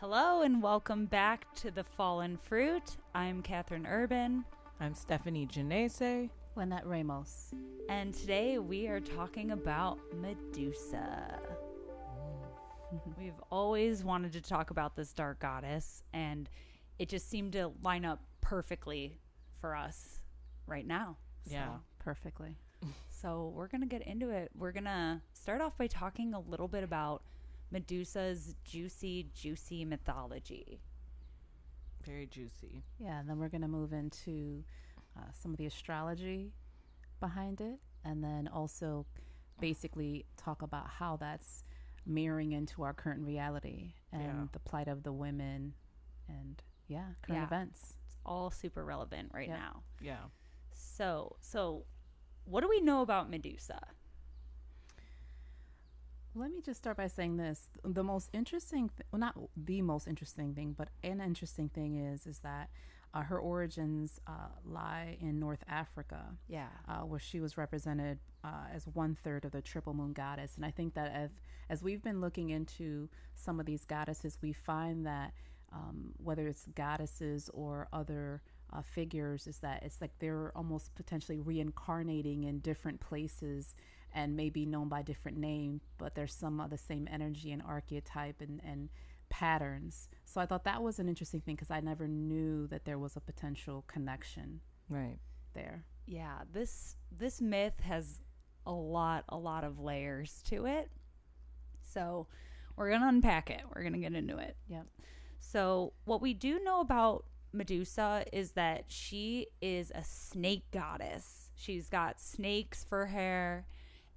Hello and welcome back to The Fallen Fruit. I'm Catherine Urban. I'm Stephanie Genese. Lynette Ramos. And today we are talking about Medusa. We've always wanted to talk about this dark goddess, and it just seemed to line up perfectly for us right now. Yeah, perfectly. So we're going to get into it. We're going to start off by talking a little bit about Medusa's juicy mythology. Very juicy. Yeah, and then we're going to move into some of the astrology behind it, and then also basically talk about how that's mirroring into our current reality and the plight of the women and current events. It's all super relevant right now. Yeah. So what do we know about Medusa? Let me just start by saying this. The most interesting, not the most interesting thing, but an interesting thing is that her origins lie in North Africa. Yeah. Where she was represented as 1/3 of the triple moon goddess. And I think that as we've been looking into some of these goddesses, we find that whether it's goddesses or other figures, is that it's like they're almost potentially reincarnating in different places and maybe known by different name, but there's some of the same energy and archetype and patterns. So I thought that was an interesting thing because I never knew that there was a potential connection there. Yeah, this myth has a lot of layers to it. So we're going to unpack it. We're going to get into it. Yep. So what we do know about Medusa is that she is a snake goddess. She's got snakes for hair,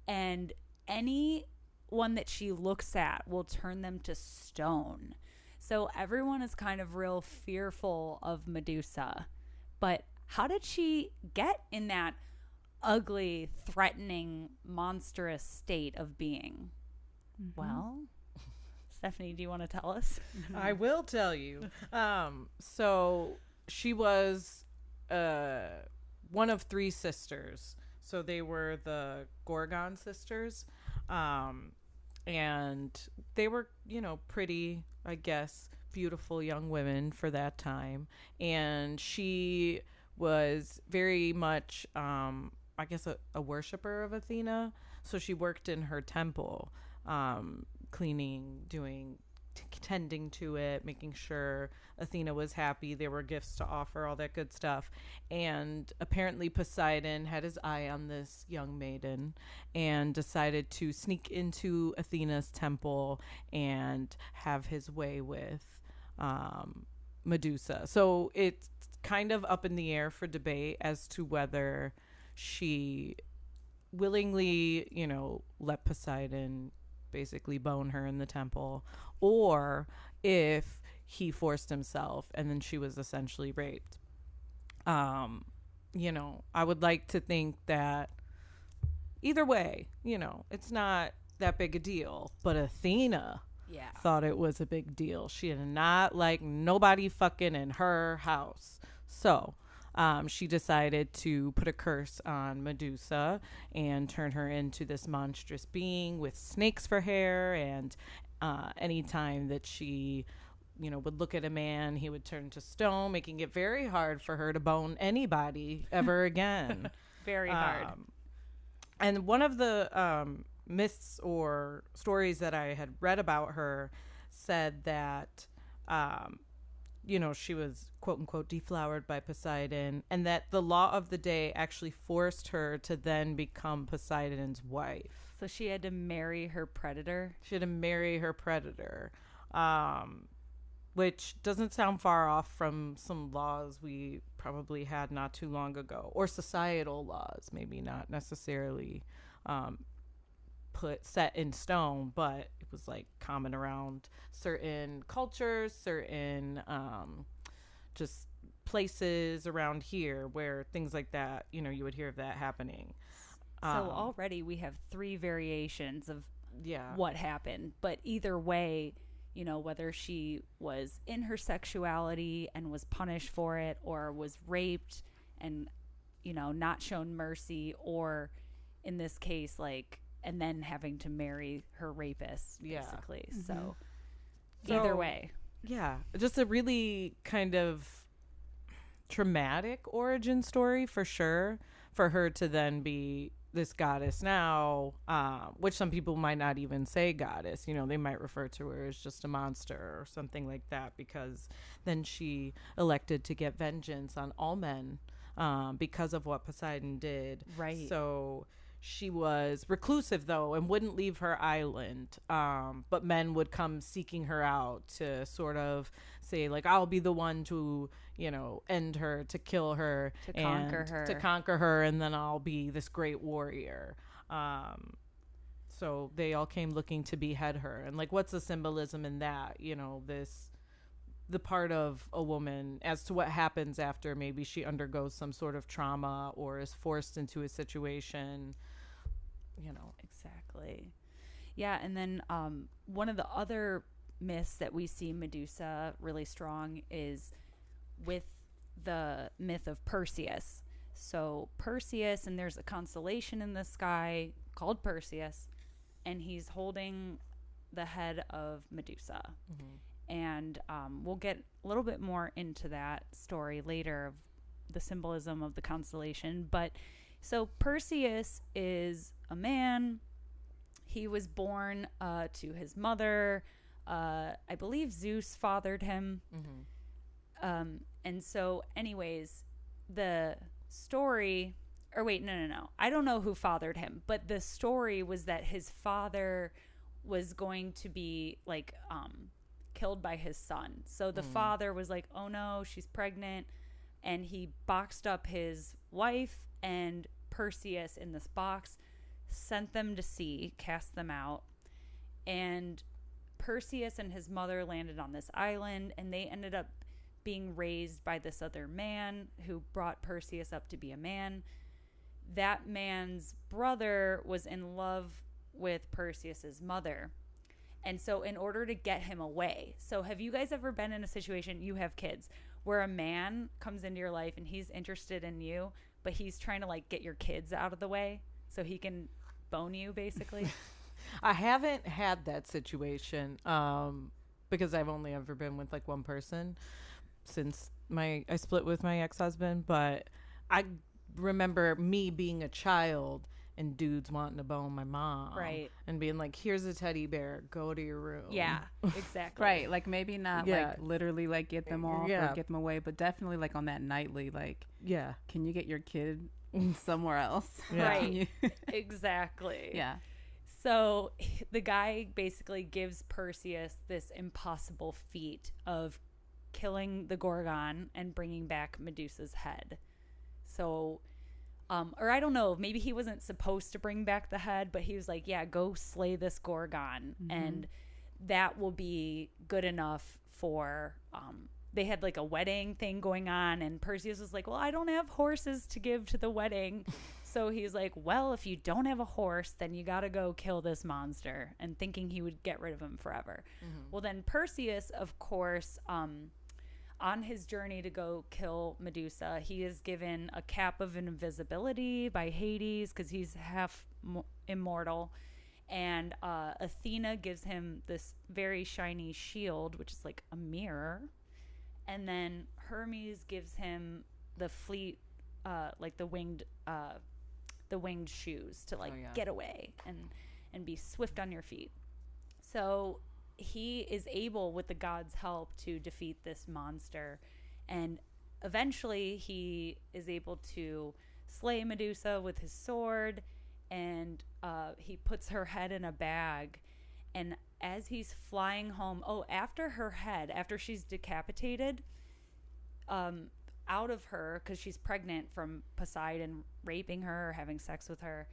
and anyone that she looks at will turn them to stone. So everyone is kind of real fearful of Medusa. But how did she get in that ugly, threatening, monstrous state of being? Mm-hmm. Well, Stephanie, do you want to tell us? I will tell you. So she was one of 3 sisters. So they were the Gorgon sisters. And they were, pretty, I guess, beautiful young women for that time. And she was very much, I guess, a worshiper of Athena. So she worked in her temple, cleaning, tending to it, making sure Athena was happy. There were gifts to offer, all that good stuff. And apparently Poseidon had his eye on this young maiden and decided to sneak into Athena's temple and have his way with Medusa. So it's kind of up in the air for debate as to whether she willingly, let Poseidon basically bone her in the temple, or if he forced himself and then she was essentially raped. I would like to think that either way, it's not that big a deal, but Athena thought it was a big deal. She did not like nobody fucking in her house. So she decided to put a curse on Medusa and turn her into this monstrous being with snakes for hair. And anytime that she, would look at a man, he would turn to stone, making it very hard for her to bone anybody ever again. Very hard. And one of the myths or stories that I had read about her said that she was quote unquote deflowered by Poseidon, and that the law of the day actually forced her to then become Poseidon's wife. So she had to marry her predator? She had to marry her predator, which doesn't sound far off from some laws we probably had not too long ago, or societal laws, maybe not necessarily set in stone, but it was like common around certain cultures, certain just places around here where things like that, you would hear of that happening. So already we have 3 variations of what happened, but either way, whether she was in her sexuality and was punished for it, or was raped and not shown mercy, or in this case and then having to marry her rapist, basically. Mm-hmm. So either way. Yeah, just a really kind of traumatic origin story for sure, for her to then be this goddess now, which some people might not even say goddess. You know, they might refer to her as just a monster or something like that, because then she elected to get vengeance on all men because of what Poseidon did. Right. So she was reclusive, though, and wouldn't leave her island. But men would come seeking her out to sort of say, like, I'll be the one to, you know, end her, to kill her, To conquer her. to conquer her, and then I'll be this great warrior. So they all came looking to behead her. And, like, what's the symbolism in that? You know, the part of a woman as to what happens after maybe she undergoes some sort of trauma or is forced into a situation, you know. Exactly. Yeah, and then one of the other myths that we see Medusa really strong is with the myth of Perseus. So Perseus, and there's a constellation in the sky called Perseus, and he's holding the head of Medusa. And we'll get a little bit more into that story later of the symbolism of the constellation. But so Perseus is a man. He was born to his mother. I believe Zeus fathered him. And so anyways, the story, or wait, no. I don't know who fathered him, but the story was that his father was going to be like killed by his son. So the father was like, oh no, she's pregnant. And he boxed up his wife and Perseus in this box, sent them to sea, cast them out. And Perseus and his mother landed on this island, and they ended up being raised by this other man who brought Perseus up to be a man. That man's brother was in love with Perseus's mother. And so in order to get him away, so have you guys ever been in a situation, you have kids, where a man comes into your life and he's interested in you, but he's trying to like get your kids out of the way so he can bone you basically? I haven't had that situation because I've only ever been with like one person since I split with my ex-husband. But I remember me being a child and dudes wanting to bone my mom, Right. and being like, here's a teddy bear, go to your room. Yeah, exactly. Right, like maybe not Yeah. like literally like get them off Yeah. or get them away, but definitely like on that nightly, like, Yeah. can you get your kid somewhere else? Yeah. Right. Can you- Exactly. yeah. So the guy basically gives Perseus this impossible feat of killing the Gorgon and bringing back Medusa's head. So, or I don't know, maybe he wasn't supposed to bring back the head, but he was like, yeah, go slay this Gorgon. And that will be good enough for, they had like a wedding thing going on, and Perseus was like, well, I don't have horses to give to the wedding. So he's like, well, if you don't have a horse, then you got to go kill this monster, and thinking he would get rid of him forever. Well, then Perseus, of course, on his journey to go kill Medusa, he is given a cap of invisibility by Hades because he's half immortal. And Athena gives him this very shiny shield, which is like a mirror. And then Hermes gives him the fleet, like the winged shoes to like get away and be swift on your feet. So he is able, with the gods' help, to defeat this monster, and eventually he is able to slay Medusa with his sword, and he puts her head in a bag. And as he's flying home, after she's decapitated, out of her, because she's pregnant from Poseidon raping her or having sex with her,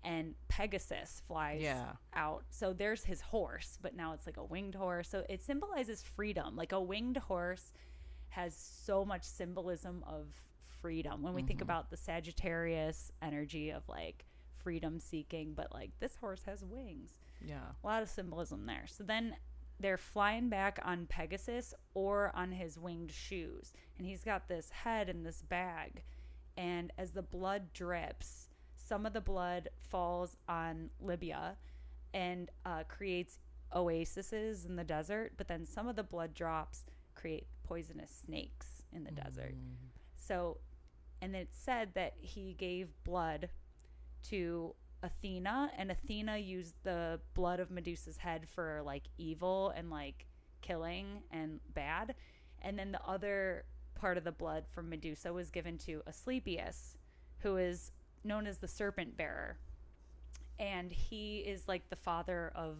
and Pegasus flies out. So there's his horse, but now it's like a winged horse. So it symbolizes freedom. Like a winged horse has so much symbolism of freedom when we think about the Sagittarius energy of like freedom seeking, but like this horse has wings. Yeah. A lot of symbolism there. So then they're flying back on Pegasus or on his winged shoes, and he's got this head in this bag, and as the blood drips, some of the blood falls on Libya and creates oases in the desert, but then some of the blood drops create poisonous snakes in the desert. So, and it said that he gave blood to Athena, and Athena used the blood of Medusa's head for like evil and like killing and bad. And then the other part of the blood from Medusa was given to Asclepius, who is known as the serpent bearer. And he is like the father of,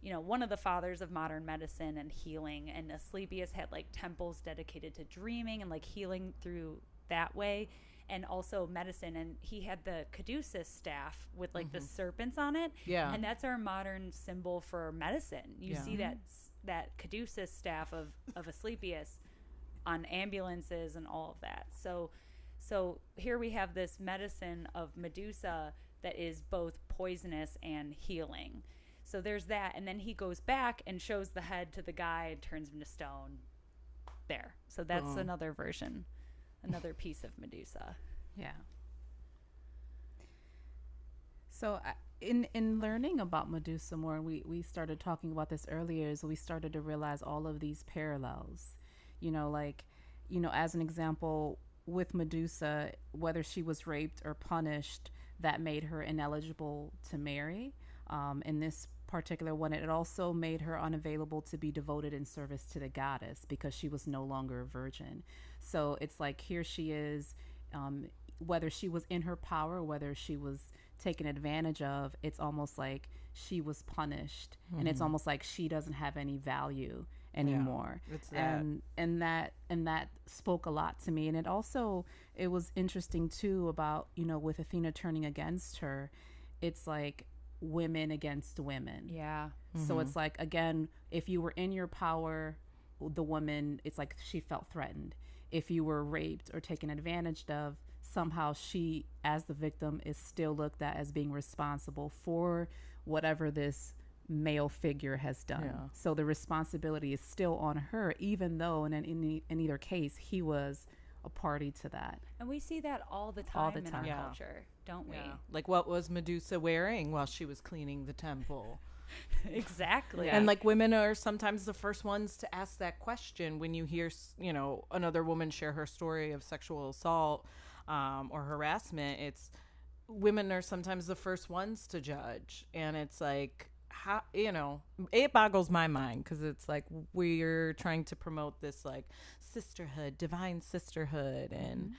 one of the fathers of modern medicine and healing. And Asclepius had like temples dedicated to dreaming and like healing through that way, and also medicine. And he had the caduceus staff with like the serpents on it. Yeah. And that's our modern symbol for medicine. You see that caduceus staff of Asclepius on ambulances and all of that. So here we have this medicine of Medusa that is both poisonous and healing. So there's that. And then he goes back and shows the head to the guy and turns him to stone there. So that's another version, another piece of Medusa. Yeah. So in learning about Medusa more, and we started talking about this earlier, is we started to realize all of these parallels. As an example, with Medusa, whether she was raped or punished, that made her ineligible to marry. In this particular one, it also made her unavailable to be devoted in service to the goddess because she was no longer a virgin. So it's like here she is, whether she was in her power, whether she was taken advantage of, it's almost like she was punished, and it's almost like she doesn't have any value anymore. It's that. And that spoke a lot to me. And it was interesting too about, with Athena turning against her, it's like women against women. Yeah. So it's like, again, if you were in your power, the woman, it's like she felt threatened. If you were raped or taken advantage of, somehow she, as the victim, is still looked at as being responsible for whatever this male figure has done. Yeah. So the responsibility is still on her, even though in either case he was a party to that. And we see that all the time, in our Yeah. culture, don't we? Like, what was Medusa wearing while she was cleaning the temple? Exactly. And like, women are sometimes the first ones to ask that question when you hear, another woman share her story of sexual assault or harassment. It's women are sometimes the first ones to judge, and it's like, how, it boggles my mind, because it's like we're trying to promote this like sisterhood, divine sisterhood, and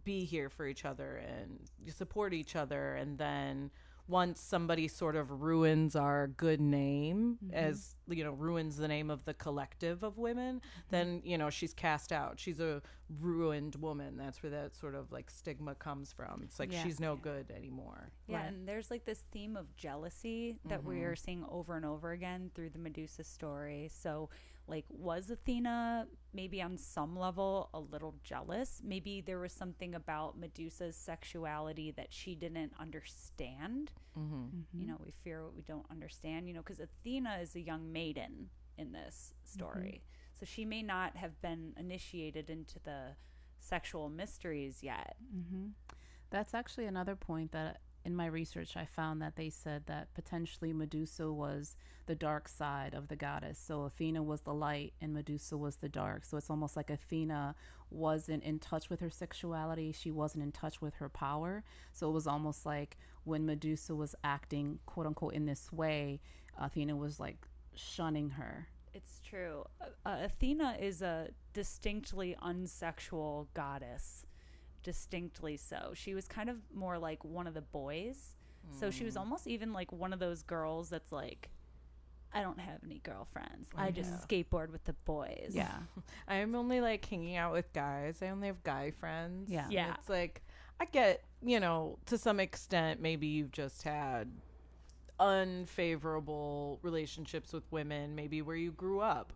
be here for each other and support each other. And then once somebody sort of ruins our good name, as ruins the name of the collective of women, then she's cast out. She's a ruined woman. That's where that sort of like stigma comes from. It's like she's no good anymore. Yeah, and there's like this theme of jealousy that we are seeing over and over again through the Medusa story. So like, was Athena maybe on some level a little jealous? Maybe there was something about Medusa's sexuality that she didn't understand. We fear what we don't understand, because Athena is a young maiden in this story. So she may not have been initiated into the sexual mysteries yet. That's actually another point that in my research I found that they said that potentially Medusa was the dark side of the goddess. So Athena was the light and Medusa was the dark. So it's almost like Athena wasn't in touch with her sexuality. She wasn't in touch with her power. So it was almost like when Medusa was acting, quote unquote, in this way, Athena was like shunning her. It's true. Athena is a distinctly unsexual goddess. Distinctly so. She was kind of more like one of the boys. So she was almost even like one of those girls that's like, I don't have any girlfriends. I just skateboard with the boys. Yeah. I'm only like hanging out with guys. I only have guy friends. Yeah. And it's like, I get, to some extent, maybe you've just had unfavorable relationships with women, maybe where you grew up.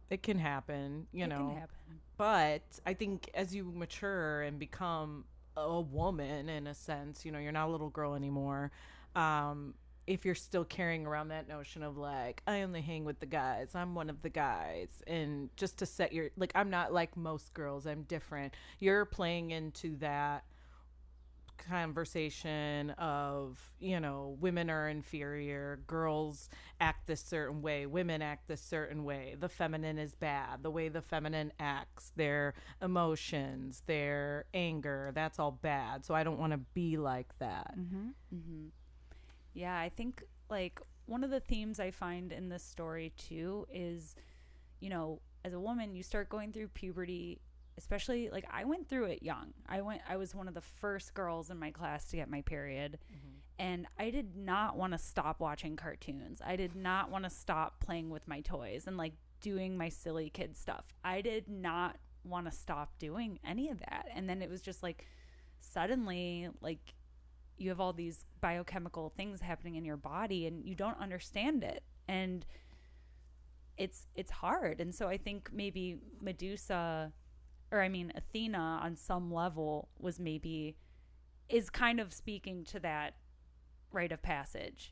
It can happen, It can happen. But I think as you mature and become a woman, in a sense, you're not a little girl anymore. If you're still carrying around that notion of like, I only hang with the guys, I'm one of the guys, and just to set your, like, I'm not like most girls, I'm different. You're playing into that conversation of, you know, women are inferior, girls act this certain way, women act this certain way, the feminine is bad, the way the feminine acts, their emotions, their anger, that's all bad. So I don't want to be like that. Yeah, I think like one of the themes I find in this story too is, you know, as a woman, you start going through puberty, especially like I went through it young. I was one of the first girls in my class to get my period. And I did not want to stop watching cartoons. I did not want to stop playing with my toys and like doing my silly kid stuff. I did not want to stop doing any of that. And then it was just like suddenly like you have all these biochemical things happening in your body and you don't understand it. And it's hard. And so I think maybe Athena on some level is kind of speaking to that rite of passage.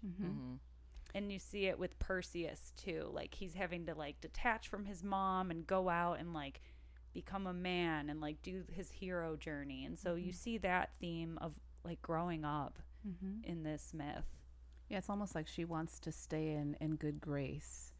And you see it with Perseus too. Like he's having to like detach from his mom and go out and like become a man and like do his hero journey. And so you see that theme of like growing up in this myth. Yeah, it's almost like she wants to stay in good grace.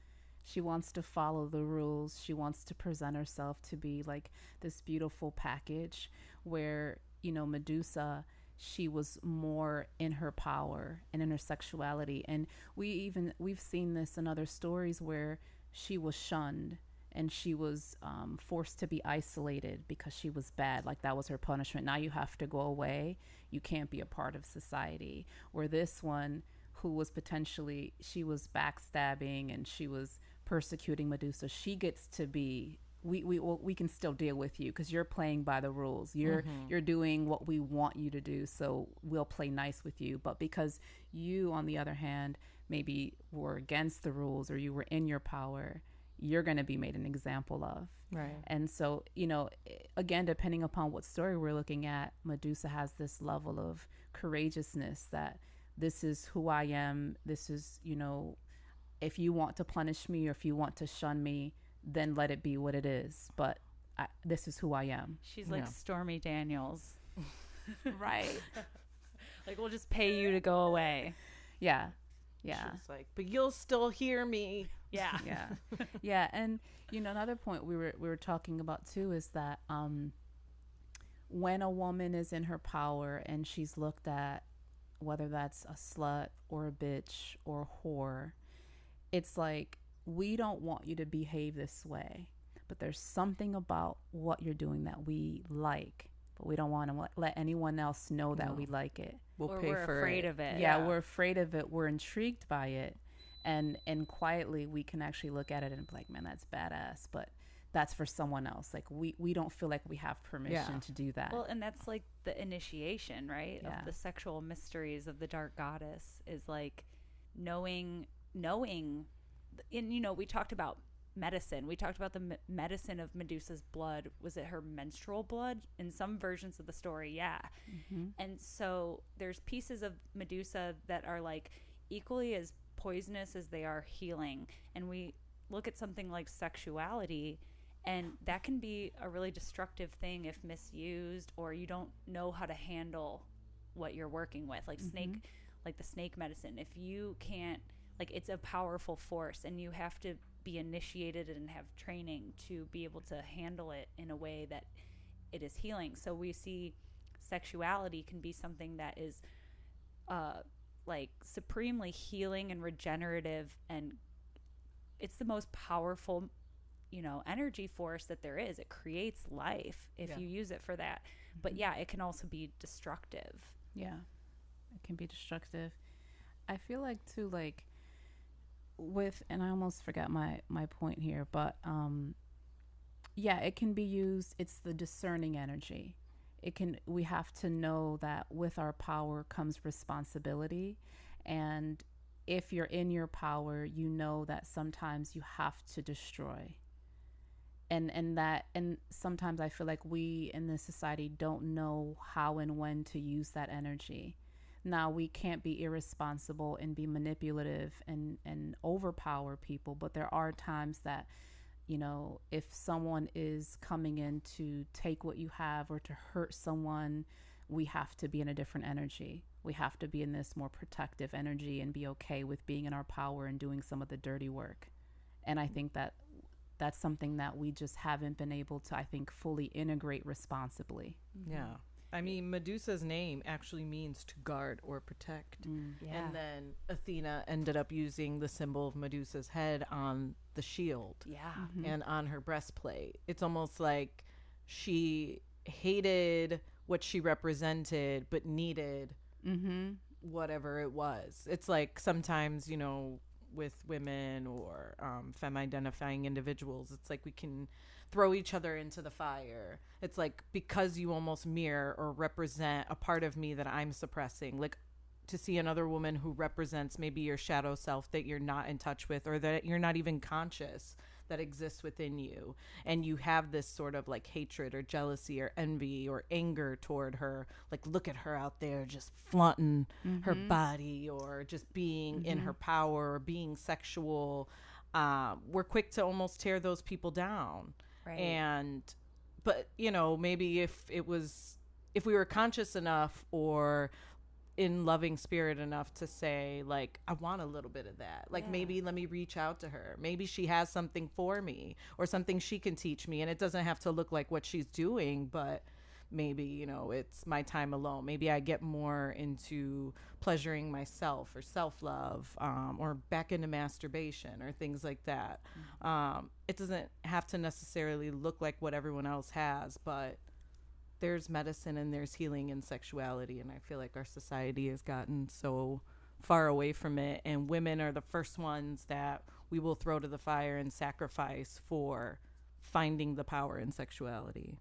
She wants to follow the rules. She wants to present herself to be like this beautiful package where, you know, Medusa, she was more in her power and in her sexuality. And we've seen this in other stories where she was shunned and she was forced to be isolated because she was bad. Like that was her punishment. Now you have to go away. You can't be a part of society. Where this one, who was potentially, she was backstabbing and she was persecuting Medusa, she gets to be, we can still deal with you because you're playing by the rules. You're doing what we want you to do, so we'll play nice with you. But because you, on the other hand, maybe were against the rules or you were in your power, you're going to be made an example of. Right. And so, you know, again, depending upon what story we're looking at, Medusa has this level of courageousness that this is who I am. This is, you know, if you want to punish me or if you want to shun me, then let it be what it is. But this is who I am. She's like Stormy Daniels. Right. Like, we'll just pay you to go away. Yeah. Yeah. She's like, but you'll still hear me. Yeah. Yeah. Yeah. And, you know, another point we were talking about too is that when a woman is in her power and she's looked at, whether that's a slut or a bitch or a whore, it's like, we don't want you to behave this way, but there's something about what you're doing that we like, but we don't want to let anyone else know that we like it. We're afraid of it. Yeah, we're afraid of it. We're intrigued by it. And quietly we can actually look at it and be like, man, that's badass. But that's for someone else. Like we don't feel like we have permission to do that. Well, and that's like the initiation, right? Yeah. Of the sexual mysteries of the dark goddess is like knowing. And, you know, we talked about medicine. We talked about the medicine of Medusa's blood. Was it her menstrual blood? In some versions of the story, yeah. And so there's pieces of Medusa that are like equally as poisonous as they are healing. And we look at something like sexuality, and that can be a really destructive thing if misused, or you don't know how to handle what you're working with. Like the snake medicine. If you can't, like, it's a powerful force and you have to be initiated and have training to be able to handle it in a way that it is healing. So we see sexuality can be something that is like supremely healing and regenerative, and it's the most powerful, you know, energy force that there is. It creates life if you use it for that. But yeah, it can also be destructive. Yeah, it can be destructive. I feel like too, like with, and I almost forgot my point here, but yeah, it can be used. It's the discerning energy. We have to know that with our power comes responsibility. And if you're in your power, you know that sometimes you have to destroy. And sometimes I feel like we in this society don't know how and when to use that energy. Now, we can't be irresponsible and be manipulative and overpower people, but there are times that, you know, if someone is coming in to take what you have or to hurt someone we have to be in a different energy. We have to be in this more protective energy and be okay with being in our power and doing some of the dirty work. And I think that that's something that we just haven't been able to, I think, fully integrate responsibly. Yeah. I mean, Medusa's name actually means to guard or protect. Yeah. And then Athena ended up using the symbol of Medusa's head on the shield Yeah. and on her breastplate. It's almost like she hated what she represented, but needed whatever it was. It's like sometimes, you know, with women or femme identifying individuals, it's like we can throw each other into the fire. It's like because you almost mirror or represent a part of me that I'm suppressing, like to see another woman who represents maybe your shadow self that you're not in touch with or that you're not even conscious that exists within you, and you have this sort of like hatred or jealousy or envy or anger toward her, like look at her out there just flaunting her body or just being in her power or being sexual. We're quick to almost tear those people down. Right. But you know, maybe if we were conscious enough or in loving spirit enough to say, like, I want a little bit of that. Like, maybe let me reach out to her. Maybe she has something for me or something she can teach me. And it doesn't have to look like what she's doing, but maybe, you know, it's my time alone. Maybe I get more into pleasuring myself or self-love, or back into masturbation or things like that. It doesn't have to necessarily look like what everyone else has, but there's medicine and there's healing in sexuality. And I feel like our society has gotten so far away from it. And women are the first ones that we will throw to the fire and sacrifice for finding the power in sexuality.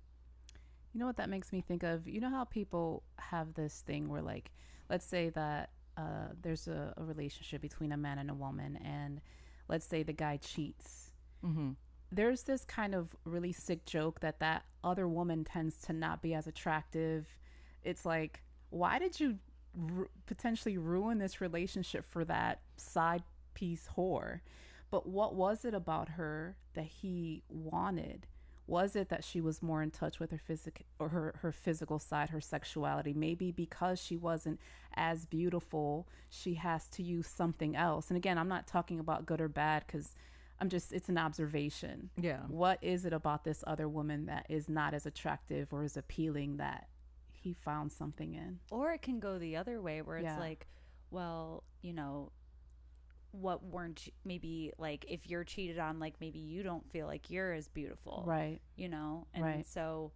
You know what that makes me think of? You know how people have this thing where, like, let's say that there's a relationship between a man and a woman, and let's say the guy cheats. There's this kind of really sick joke that other woman tends to not be as attractive. It's like, why did you potentially ruin this relationship for that side piece whore? But what was it about her that he wanted? Was it that she was more in touch with her her physical side, her sexuality? Maybe because she wasn't as beautiful, she has to use something else. And again, I'm not talking about good or bad, because it's an observation. Yeah. What is it about this other woman that is not as attractive or as appealing that he found something in? Or it can go the other way where it's like, well, you know, what weren't maybe like if you're cheated on, like maybe you don't feel like you're as beautiful. Right. You know? And so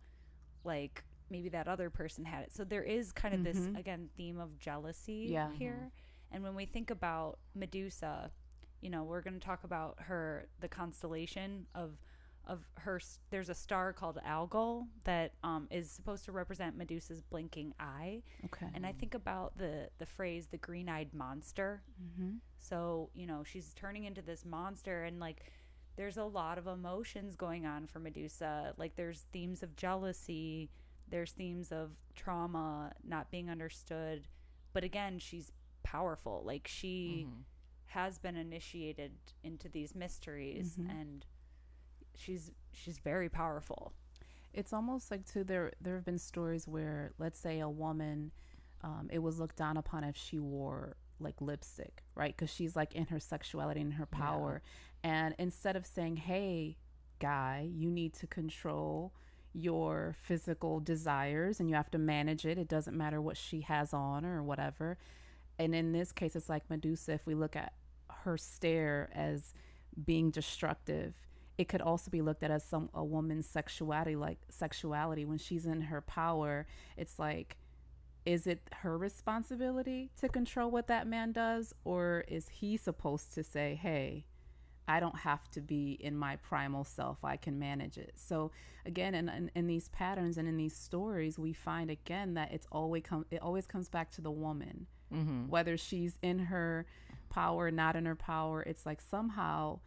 like maybe that other person had it. So there is kind of this, again, theme of jealousy here. And when we think about Medusa, you know, we're going to talk about the constellation of her. There's a star called ALGOL that is supposed to represent Medusa's blinking eye. Okay. And I think about the phrase, the green-eyed monster. So, you know, she's turning into this monster, and like there's a lot of emotions going on for Medusa. Like there's themes of jealousy, there's themes of trauma, not being understood. But again, she's powerful. Like she has been initiated into these mysteries, and she's very powerful. It's almost like there have been stories where, let's say, a woman, it was looked down upon if she wore like lipstick, right? Because she's like in her sexuality and her power. And instead of saying, hey guy, you need to control your physical desires and you have to manage it, it doesn't matter what she has on or whatever. And in this case, it's like Medusa, if we look at her stare as being destructive, it could also be looked at as a woman's sexuality, like sexuality when she's in her power. It's like, is it her responsibility to control what that man does? Or is he supposed to say, hey, I don't have to be in my primal self, I can manage it? So again, in these patterns and in these stories, we find again that it always comes back to the woman. Whether she's in her power, not in her power, it's like somehow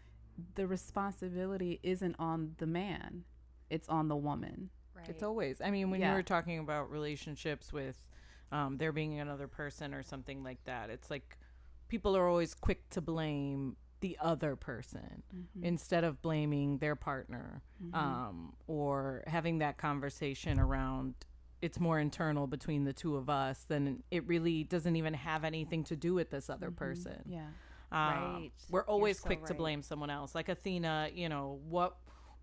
the responsibility isn't on the man, it's on the woman. Right. It's always, I mean, when you were talking about relationships with there being another person or something like that, it's like people are always quick to blame the other person instead of blaming their partner, or having that conversation around it's more internal between the two of us, then it really doesn't even have anything to do with this other person. Yeah. Right. We're always You're so quick to right. blame someone else. Like Athena, you know, what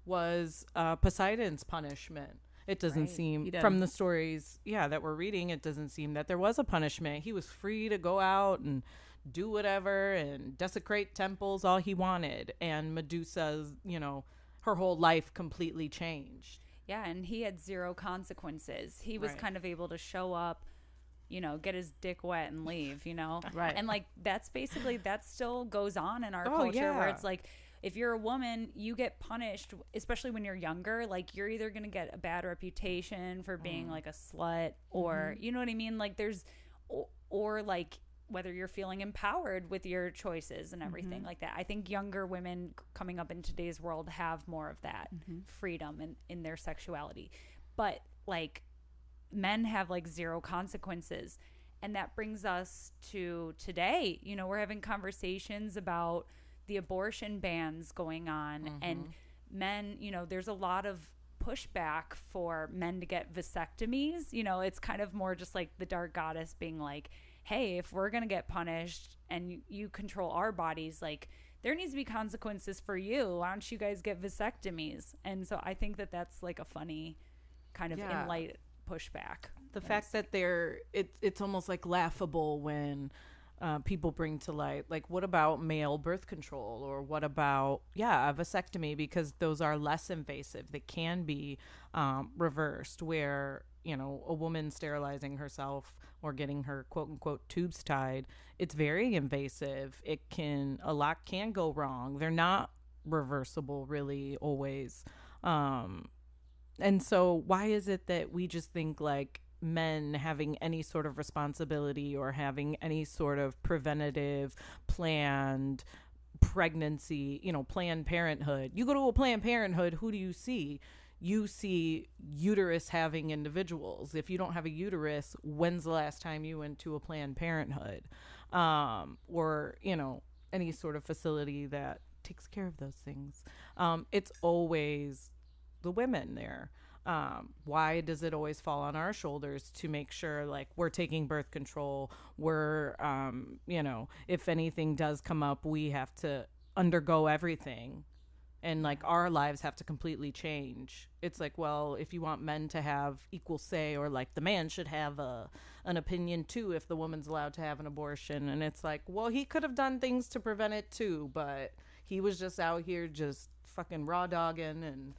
was Poseidon's punishment? It doesn't Right. seem He from doesn't. the stories, that we're reading, it doesn't seem that there was a punishment. He was free to go out and do whatever and desecrate temples all he wanted. And Medusa's, her whole life completely changed. Yeah, and he had zero consequences. He was Right. kind of able to show up, get his dick wet and leave, Right. And like that's basically that still goes on in our Oh, culture where yeah. it's like if you're a woman, you get punished, especially when you're younger. Like you're either going to get a bad reputation for being like a slut or, you know what I mean? Like there's, or like whether you're feeling empowered with your choices and everything like that. I think younger women coming up in today's world have more of that freedom in their sexuality. But like men have like zero consequences. And that brings us to today. We're having conversations about the abortion bans going on and men, there's a lot of pushback for men to get vasectomies. It's kind of more just like the dark goddess being like, hey, if we're going to get punished and you control our bodies, like there needs to be consequences for you. Why don't you guys get vasectomies? And so I think that that's like a funny kind of in light pushback. The fact that it's almost like laughable when people bring to light, like, what about male birth control, or what about a vasectomy, because those are less invasive. They can be reversed, where a woman sterilizing herself or getting her quote unquote tubes tied, it's very invasive. A lot can go wrong. They're not reversible really always. And so why is it that we just think like men having any sort of responsibility or having any sort of preventative planned pregnancy, Planned Parenthood? You go to a Planned Parenthood, who do you see? You see uterus having individuals. If you don't have a uterus, when's the last time you went to a Planned Parenthood? Or, any sort of facility that takes care of those things. It's always the women there. Why does it always fall on our shoulders to make sure like we're taking birth control? We're, if anything does come up, we have to undergo everything. And like our lives have to completely change. It's like, well, if you want men to have equal say, or like the man should have an opinion too if the woman's allowed to have an abortion. And it's like, well, he could have done things to prevent it too, but he was just out here just fucking raw dogging and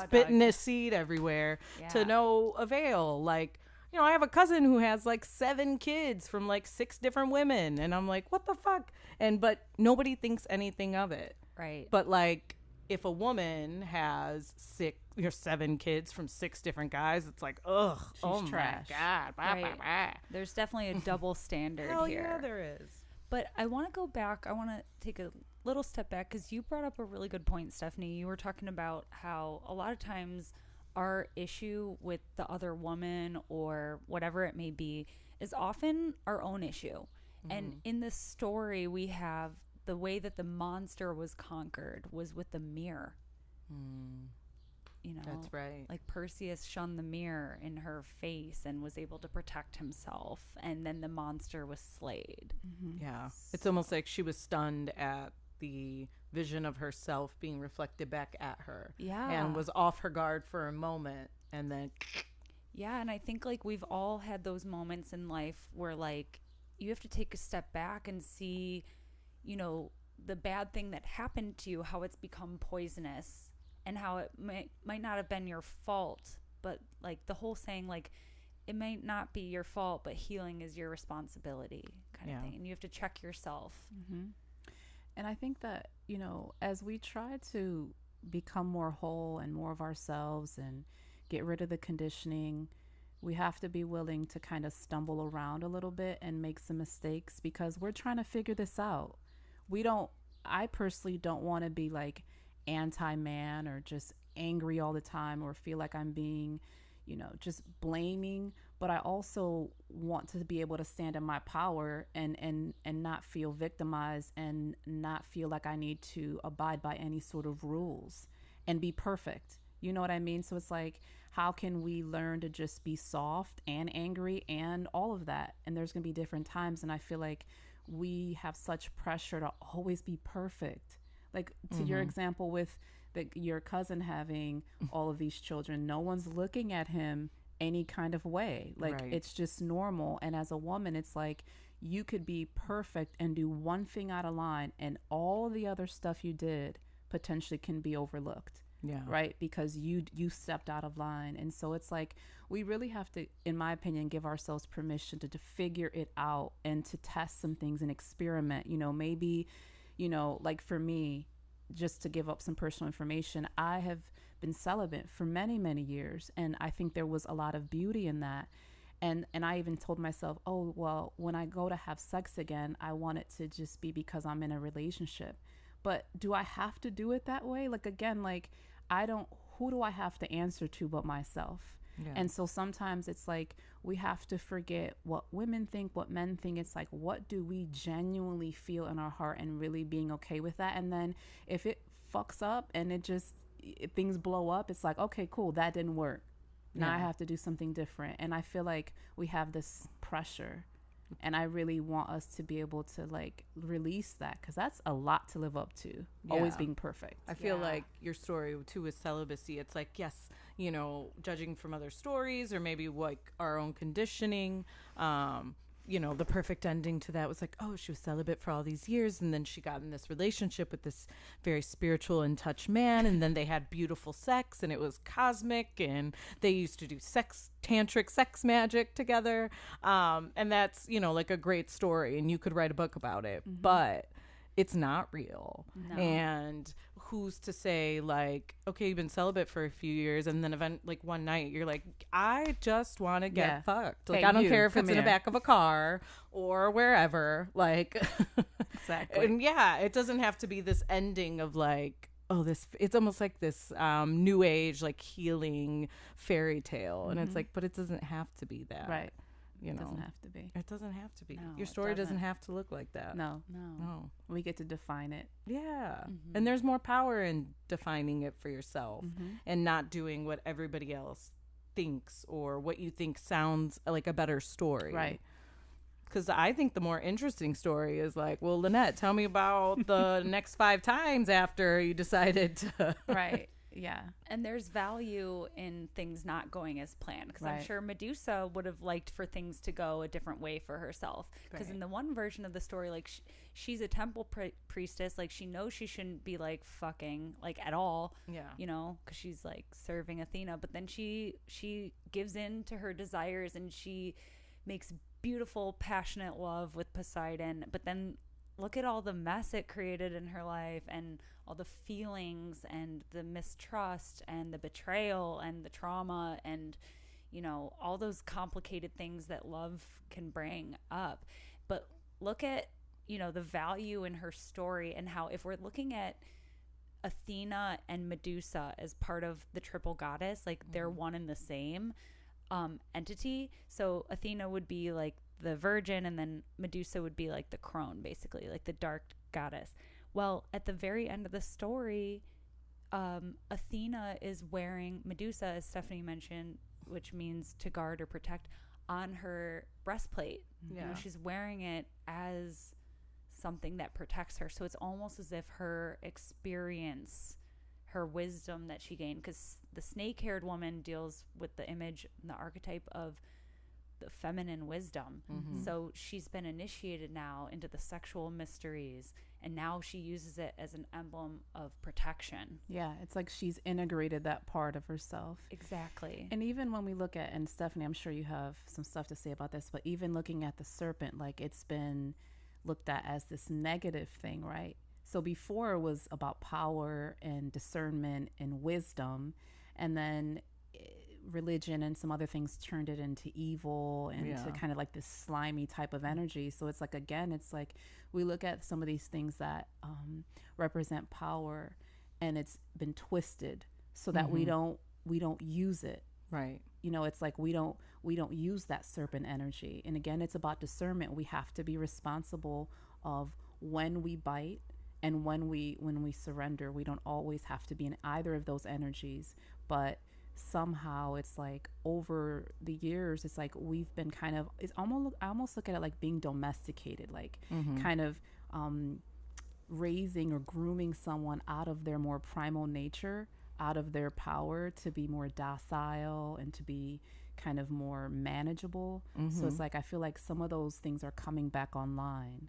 spitting his seed everywhere to no avail. Like, I have a cousin who has like 7 kids from like 6 different women, and I'm like, what the fuck? But nobody thinks anything of it. Right. But like, if a woman has 7 kids from 6 different guys, it's like, ugh, She's trash. My God. Blah, Right. blah, blah. There's definitely a double standard Hell here. yeah, there is. But I want to go back. I want to take a little step back because you brought up a really good point, Stephanie. You were talking about how a lot of times our issue with the other woman or whatever it may be is often our own issue. And in this story, we have the way that the monster was conquered was with the mirror. That's right. Like Perseus shunned the mirror in her face and was able to protect himself, and then the monster was slayed. Yeah. It's almost like she was stunned at the vision of herself being reflected back at her. Yeah. And was off her guard for a moment, and then Yeah, and I think like we've all had those moments in life where like you have to take a step back and see, the bad thing that happened to you, how it's become poisonous, and how it might not have been your fault, but like the whole saying, like it might not be your fault, but healing is your responsibility kind of thing. And you have to check yourself. And I think that, as we try to become more whole and more of ourselves and get rid of the conditioning, we have to be willing to kind of stumble around a little bit and make some mistakes, because we're trying to figure this out. I personally don't want to be like anti-man or just angry all the time or feel like I'm being, just blaming. But I also want to be able to stand in my power and not feel victimized and not feel like I need to abide by any sort of rules and be perfect. You know what I mean? So it's like, how can we learn to just be soft and angry and all of that? And there's going to be different times. And I feel like we have such pressure to always be perfect. Like to your example with your cousin having all of these children, no one's looking at him any kind of way. Like it's just normal. And as a woman, it's like you could be perfect and do one thing out of line, and all the other stuff you did potentially can be overlooked. Yeah. Right. Because you stepped out of line. And so it's like we really have to, in my opinion, give ourselves permission to figure it out and to test some things and experiment. You know, maybe, you know, like for me, just to give up some personal information, I have been celibate for many, many years. And I think there was a lot of beauty in that. And I even told myself, oh, well, when I go to have sex again, I want it to just be because I'm in a relationship. But do I have to do it that way? Like, again, like, who do I have to answer to but myself? Yeah. And so sometimes it's like we have to forget what women think, what men think. It's like, what do we genuinely feel in our heart, and really being okay with that? And then if it fucks up and if things blow up, it's like, okay, cool, that didn't work. Now I have to do something different. And I feel like we have this pressure. And I really want us to be able to like release that, because that's a lot to live up to. Always being perfect. I feel like your story too with celibacy, it's like, yes, you know, judging from other stories or maybe like our own conditioning, you know, the perfect ending to that was like, oh, she was celibate for all these years, and then she got in this relationship with this very spiritual in touch man, and then they had beautiful sex, and it was cosmic, and they used to do tantric sex magic together, and that's, you know, like a great story, and you could write a book about it. But it's not real. No. And who's to say, like, okay, you've been celibate for a few years, and then like one night you're like, I just want to get fucked. Like, hey, I don't care if it's in the back of a car or wherever. Like, exactly. And it doesn't have to be this ending of like, oh, it's almost like this new age, like healing fairy tale. And it's like, but it doesn't have to be that. Right. You know, it doesn't have to be. It doesn't have to be. No, your story doesn't have to look like that. No. We get to define it. Yeah. And there's more power in defining it for yourself and not doing what everybody else thinks or what you think sounds like a better story. Right. Because I think the more interesting story is like, well, Lynette, tell me about the next 5 times after you decided to. Right. Yeah. And there's value in things not going as planned, because I'm sure Medusa would have liked for things to go a different way for herself, because in the one version of the story, like she's a temple priestess, like she knows she shouldn't be like fucking like at all, you know, because she's like serving Athena, but then she gives in to her desires and she makes beautiful passionate love with Poseidon. But then look at all the mess it created in her life, and all the feelings and the mistrust and the betrayal and the trauma and, you know, all those complicated things that love can bring up. But look at, you know, the value in her story, and how if we're looking at Athena and Medusa as part of the triple goddess, like they're one and the same entity. So Athena would be like the virgin, and then Medusa would be like the crone, basically like the dark goddess. Well, at the very end of the story, Athena is wearing Medusa, as Stephanie mentioned, which means to guard or protect, on her breastplate. You know, she's wearing it as something that protects her. So it's almost as if her experience, her wisdom that she gained, because the snake-haired woman deals with the image and the archetype of the feminine wisdom. So she's been initiated now into the sexual mysteries, and now she uses it as an emblem of protection. Yeah, it's like she's integrated that part of herself. Exactly. And even when we look at, and Stephanie, I'm sure you have some stuff to say about this, but even looking at the serpent, like it's been looked at as this negative thing, right? So before it was about power and discernment and wisdom, and then religion and some other things turned it into evil and to kind of like this slimy type of energy. So it's like, again, it's like we look at some of these things that represent power, and it's been twisted so that we don't use it. Right. You know, it's like we don't use that serpent energy. And again, it's about discernment. We have to be responsible of when we bite And when we surrender, we don't always have to be in either of those energies, but somehow it's like over the years, it's like we've been kind of, it's almost, I almost look at it like being domesticated, like kind of raising or grooming someone out of their more primal nature, out of their power to be more docile and to be kind of more manageable. So it's like I feel like some of those things are coming back online,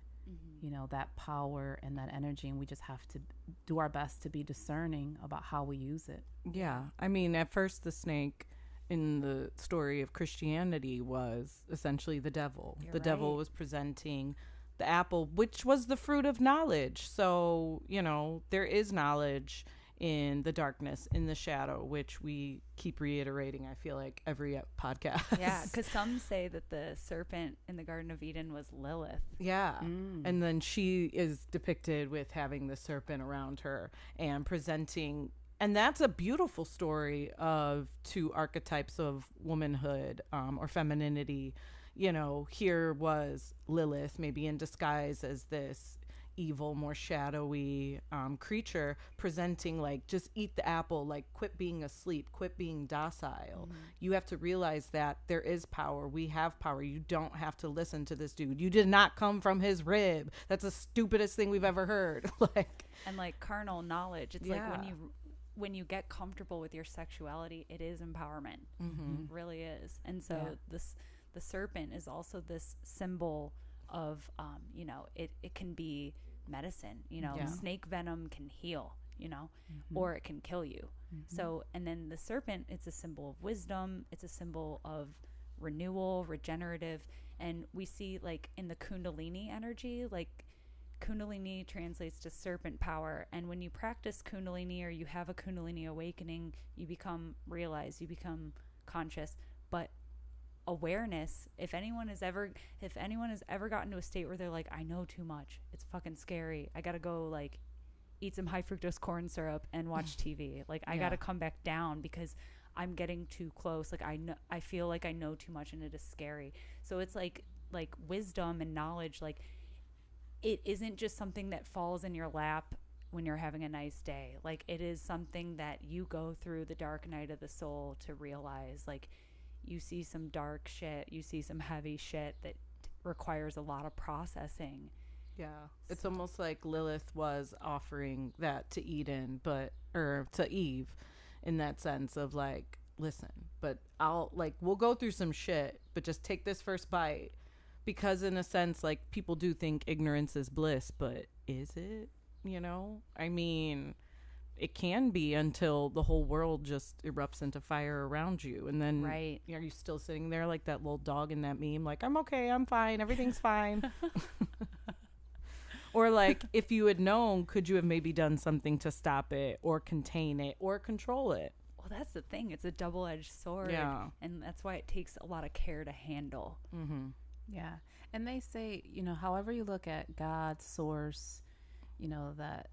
you know, that power and that energy, and we just have to do our best to be discerning about how we use it. Yeah. I mean, at first the snake in the story of Christianity was essentially the devil. You're the devil right. was presenting the apple, which was the fruit of knowledge. So, you know, there is knowledge in the darkness, in the shadow, which we keep reiterating, I feel like, every podcast. Yeah, because some say that the serpent in the Garden of Eden was Lilith. Yeah. And then she is depicted with having the serpent around her and presenting. And that's a beautiful story of two archetypes of womanhood or femininity. You know, here was Lilith, maybe in disguise as this evil, more shadowy creature, presenting like, just eat the apple, like quit being asleep, quit being docile. You have to realize that there is power. We have power. You don't have to listen to this dude. You did not come from his rib. That's the stupidest thing we've ever heard. Like, And like carnal knowledge, it's like when you get comfortable with your sexuality, it is empowerment. It really is. And so the serpent is also this symbol of you know, it can be medicine, you know. Snake venom can heal, you know, or it can kill you. So, and then the serpent, it's a symbol of wisdom, it's a symbol of renewal, regenerative. And we see like in the kundalini energy, like kundalini translates to serpent power, and when you practice kundalini or you have a kundalini awakening, you become realized, you become conscious. But awareness, if anyone has ever gotten to a state where they're like, I know too much, it's fucking scary, I gotta go like eat some high fructose corn syrup and watch TV, like I gotta come back down because I'm getting too close, like I feel like I know too much and it is scary. So it's like wisdom and knowledge, like it isn't just something that falls in your lap when you're having a nice day. Like it is something that you go through the dark night of the soul to realize, like you see some dark shit, you see some heavy shit that requires a lot of processing. yeah, it's almost like Lilith was offering that to Eden, or to Eve, in that sense of like, listen, but we'll go through some shit, but just take this first bite. Because in a sense, like, people do think ignorance is bliss, but is it? You know? I mean, it can be until the whole world just erupts into fire around you. And then are you still sitting there like that little dog in that meme? Like, I'm okay, I'm fine, everything's fine. Or like, if you had known, could you have maybe done something to stop it or contain it or control it? Well, that's the thing. It's a double-edged sword. Yeah. And that's why it takes a lot of care to handle. Yeah. And they say, you know, however you look at God, source, you know, that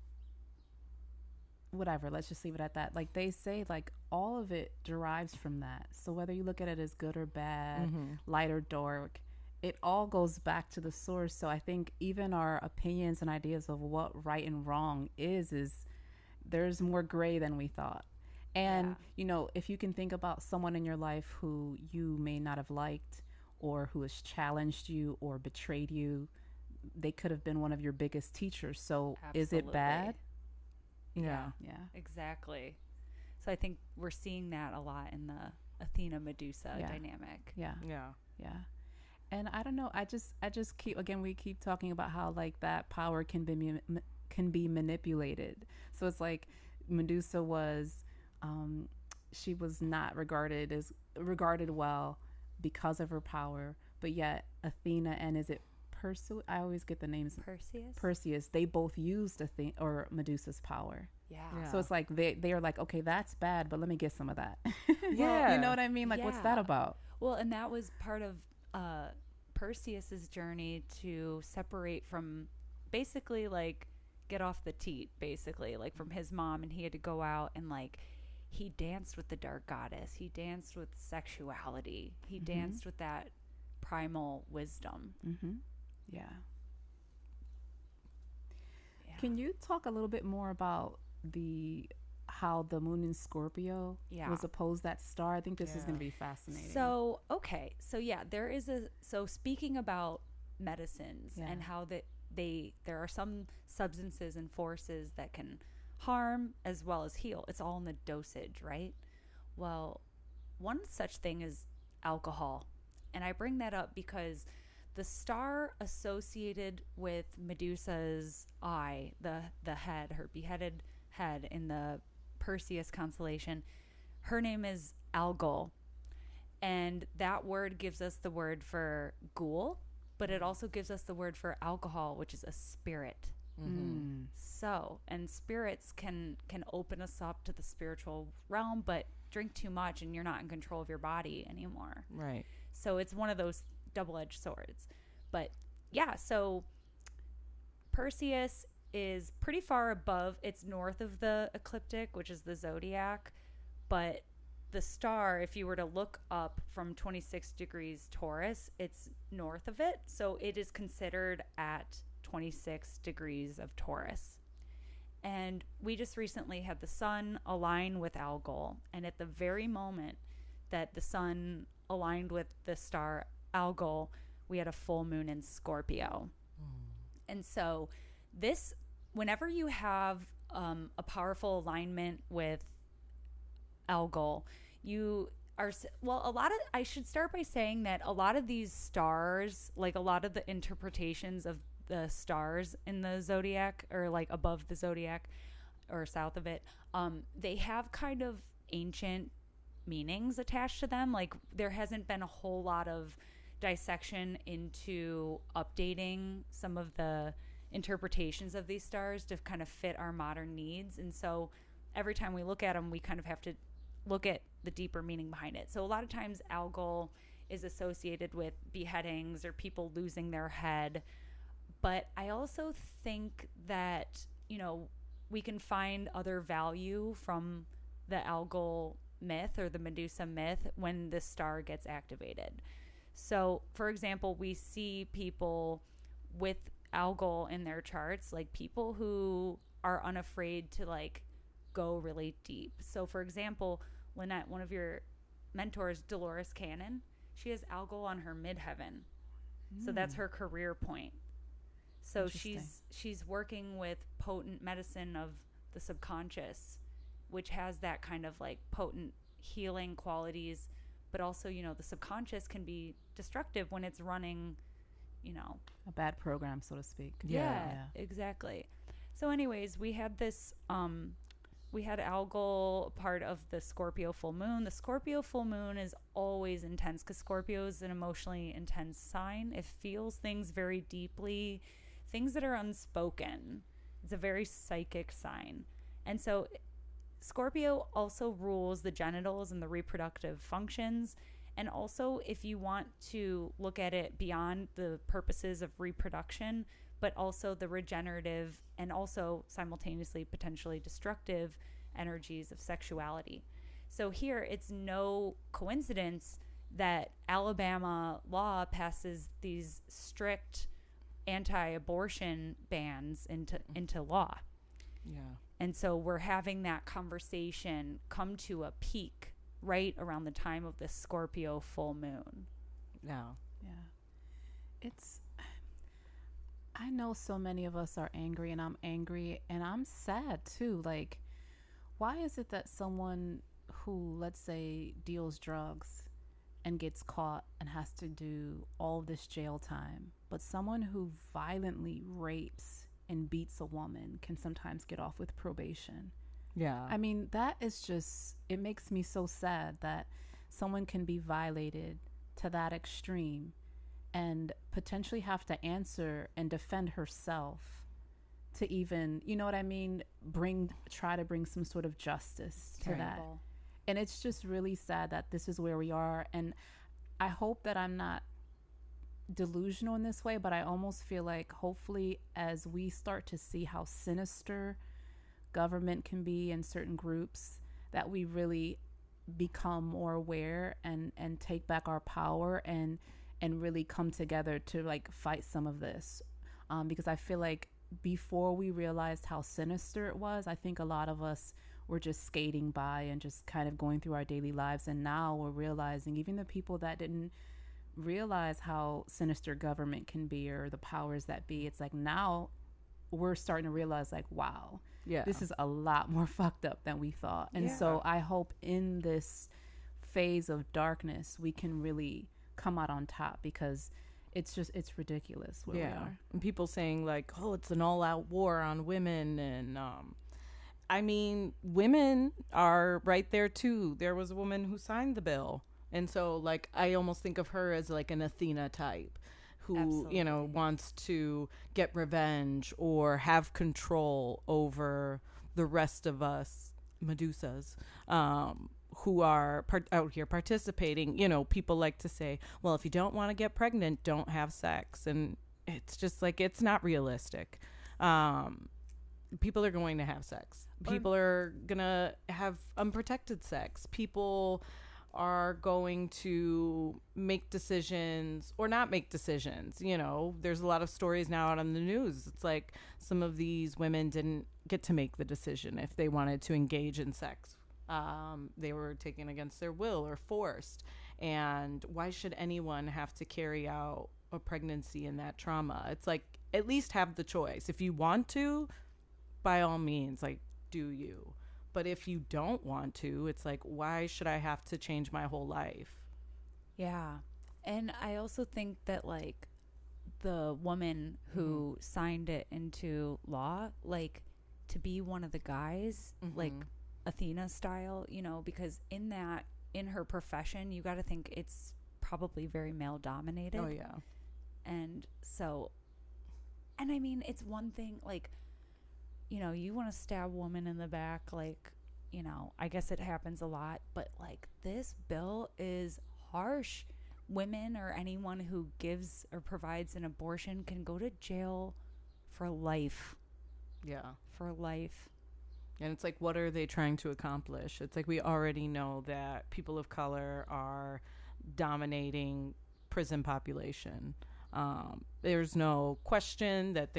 whatever, let's just leave it at that. Like they say, like all of it derives from that. So whether you look at it as good or bad, light or dark, it all goes back to the source. So I think even our opinions and ideas of what right and wrong is there's more gray than we thought. And, you know, if you can think about someone in your life who you may not have liked, or who has challenged you or betrayed you, they could have been one of your biggest teachers. So is it bad? Yeah, exactly. So I think we're seeing that a lot in the Athena Medusa dynamic. Yeah. And I don't know, I just keep, again, we keep talking about how like that power can be manipulated. So it's like Medusa was she was not regarded well because of her power, but yet Athena and is it Perseus? I always get the names. Perseus. They both used Medusa's power. Yeah. So it's like they are like, okay, that's bad, but let me get some of that. Yeah. You know what I mean? Like, what's that about? Well, and that was part of Perseus's journey to separate from, basically like get off the teat, basically like from his mom, and he had to go out and like. He danced with the dark goddess. He danced with sexuality. He danced with that primal wisdom. Yeah. Can you talk a little bit more about how the moon in Scorpio was opposed that star? I think this is going to be fascinating. So, okay. So yeah, speaking about medicines and how there are some substances and forces that can harm as well as heal. It's all in the dosage, right? Well, one such thing is alcohol. And I bring that up because the star associated with Medusa's eye, the head, her beheaded head in the Perseus constellation, her name is ALGOL. And that word gives us the word for ghoul, but it also gives us the word for alcohol, which is a spirit. Mm-hmm. So, and spirits can open us up to the spiritual realm, but drink too much and you're not in control of your body anymore. Right. So it's one of those double-edged swords. But yeah, so Perseus is pretty far above. It's north of the ecliptic, which is the zodiac. But the star, if you were to look up from 26 degrees Taurus, it's north of it. So it is considered at 26 degrees of Taurus. And we just recently had the sun align with ALGOL. And at the very moment that the sun aligned with the star ALGOL, we had a full moon in Scorpio. And so whenever you have a powerful alignment with ALGOL, I should start by saying that a lot of these stars, like a lot of the interpretations of the stars in the zodiac, or like above the zodiac or south of it, they have kind of ancient meanings attached to them. Like there hasn't been a whole lot of dissection into updating some of the interpretations of these stars to kind of fit our modern needs. And so every time we look at them, we kind of have to look at the deeper meaning behind it. So a lot of times ALGOL is associated with beheadings or people losing their head. But I also think that, we can find other value from the ALGOL myth or the Medusa myth when the star gets activated. So, for example, we see people with ALGOL in their charts, like people who are unafraid to like go really deep. So, for example, Lynette, one of your mentors, Dolores Cannon, she has ALGOL on her midheaven. So that's her career point. So she's working with potent medicine of the subconscious, which has that kind of like potent healing qualities, but also, the subconscious can be destructive when it's running, a bad program, so to speak. Yeah. Exactly. So anyways, we had this, we had ALGOL part of the Scorpio full moon. The Scorpio full moon is always intense because Scorpio is an emotionally intense sign. It feels things very deeply, things that are unspoken. It's a very psychic sign. And so Scorpio also rules the genitals and the reproductive functions. And also, if you want to look at it beyond the purposes of reproduction, but also the regenerative and also simultaneously potentially destructive energies of sexuality. So here, it's no coincidence that Alabama law passes these strict anti-abortion bans into law. Yeah. And so we're having that conversation come to a peak right around the time of the Scorpio full moon. Yeah. I know so many of us are angry, and I'm angry, and I'm sad too. Like, why is it that someone who, let's say, deals drugs and gets caught and has to do all this jail time, but someone who violently rapes and beats a woman can sometimes get off with probation? Yeah. I mean, that is just, it makes me so sad that someone can be violated to that extreme and potentially have to answer and defend herself to even, you know what I mean, try to bring some sort of justice to that. And it's just really sad that this is where we are. And I hope that I'm not delusional in this way, but I almost feel like hopefully as we start to see how sinister government can be in certain groups, that we really become more aware and take back our power and really come together to like fight some of this, because I feel like before we realized how sinister it was, I think a lot of us were just skating by and just kind of going through our daily lives. And now we're realizing, even the people that didn't realize how sinister government can be, or the powers that be, it's like now we're starting to realize, like, wow, Yeah. this is a lot more fucked up than we thought. And Yeah. so I hope in this phase of darkness we can really come out on top, because it's ridiculous where we are. And people saying like, oh, it's an all-out war on women. And I mean, women are right there too. There was a woman who signed the bill, and so like I almost think of her as like an Athena type who Absolutely. wants to get revenge or have control over the rest of us Medusas, who are out here participating. People like to say, well, if you don't want to get pregnant, don't have sex. And it's just like, it's not realistic. People are going to have sex. People are going to have unprotected sex. People are going to make decisions or not make decisions. There's a lot of stories now out on the news. It's like some of these women didn't get to make the decision if they wanted to engage in sex. They were taken against their will or forced. And why should anyone have to carry out a pregnancy in that trauma? It's like, at least have the choice. If you want to, by all means, like, do you? But if you don't want to, it's like, why should I have to change my whole life? Yeah. And I also think that, like, the woman who signed it into law, like, to be one of the guys, like Athena style, because in her profession, you got to think it's probably very male dominated. Oh, yeah. And so, and I mean, it's one thing, like, you want to stab a woman in the back, like, I guess it happens a lot, but like, this bill is harsh. Women or anyone who gives or provides an abortion can go to jail for life. Yeah. For life. And it's like, what are they trying to accomplish? It's like, we already know that people of color are dominating prison population. There's no question that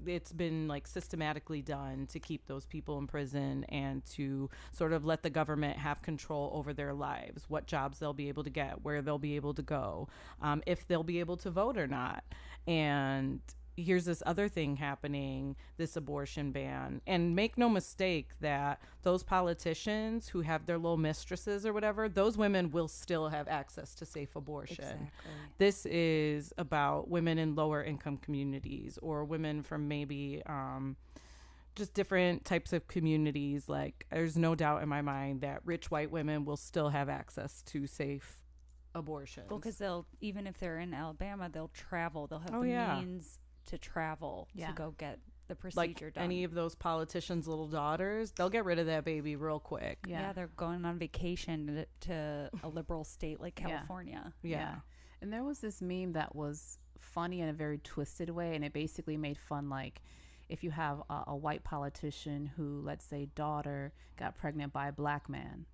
it's been like systematically done to keep those people in prison and to sort of let the government have control over their lives, what jobs they'll be able to get, where they'll be able to go, if they'll be able to vote or not. And here's this other thing happening, this abortion ban. And make no mistake that those politicians who have their little mistresses or whatever, those women will still have access to safe abortion. Exactly. This is about women in lower income communities or women from maybe just different types of communities. Like, there's no doubt in my mind that rich white women will still have access to safe abortions. Well, because even if they're in Alabama, they'll travel. They'll have means to travel to go get the procedure done. Any of those politicians' little daughters, they'll get rid of that baby real quick. Yeah, they're going on vacation to a liberal state like California. Yeah. And there was this meme that was funny in a very twisted way, and it basically made fun, like, if you have a white politician who, let's say, daughter got pregnant by a black man,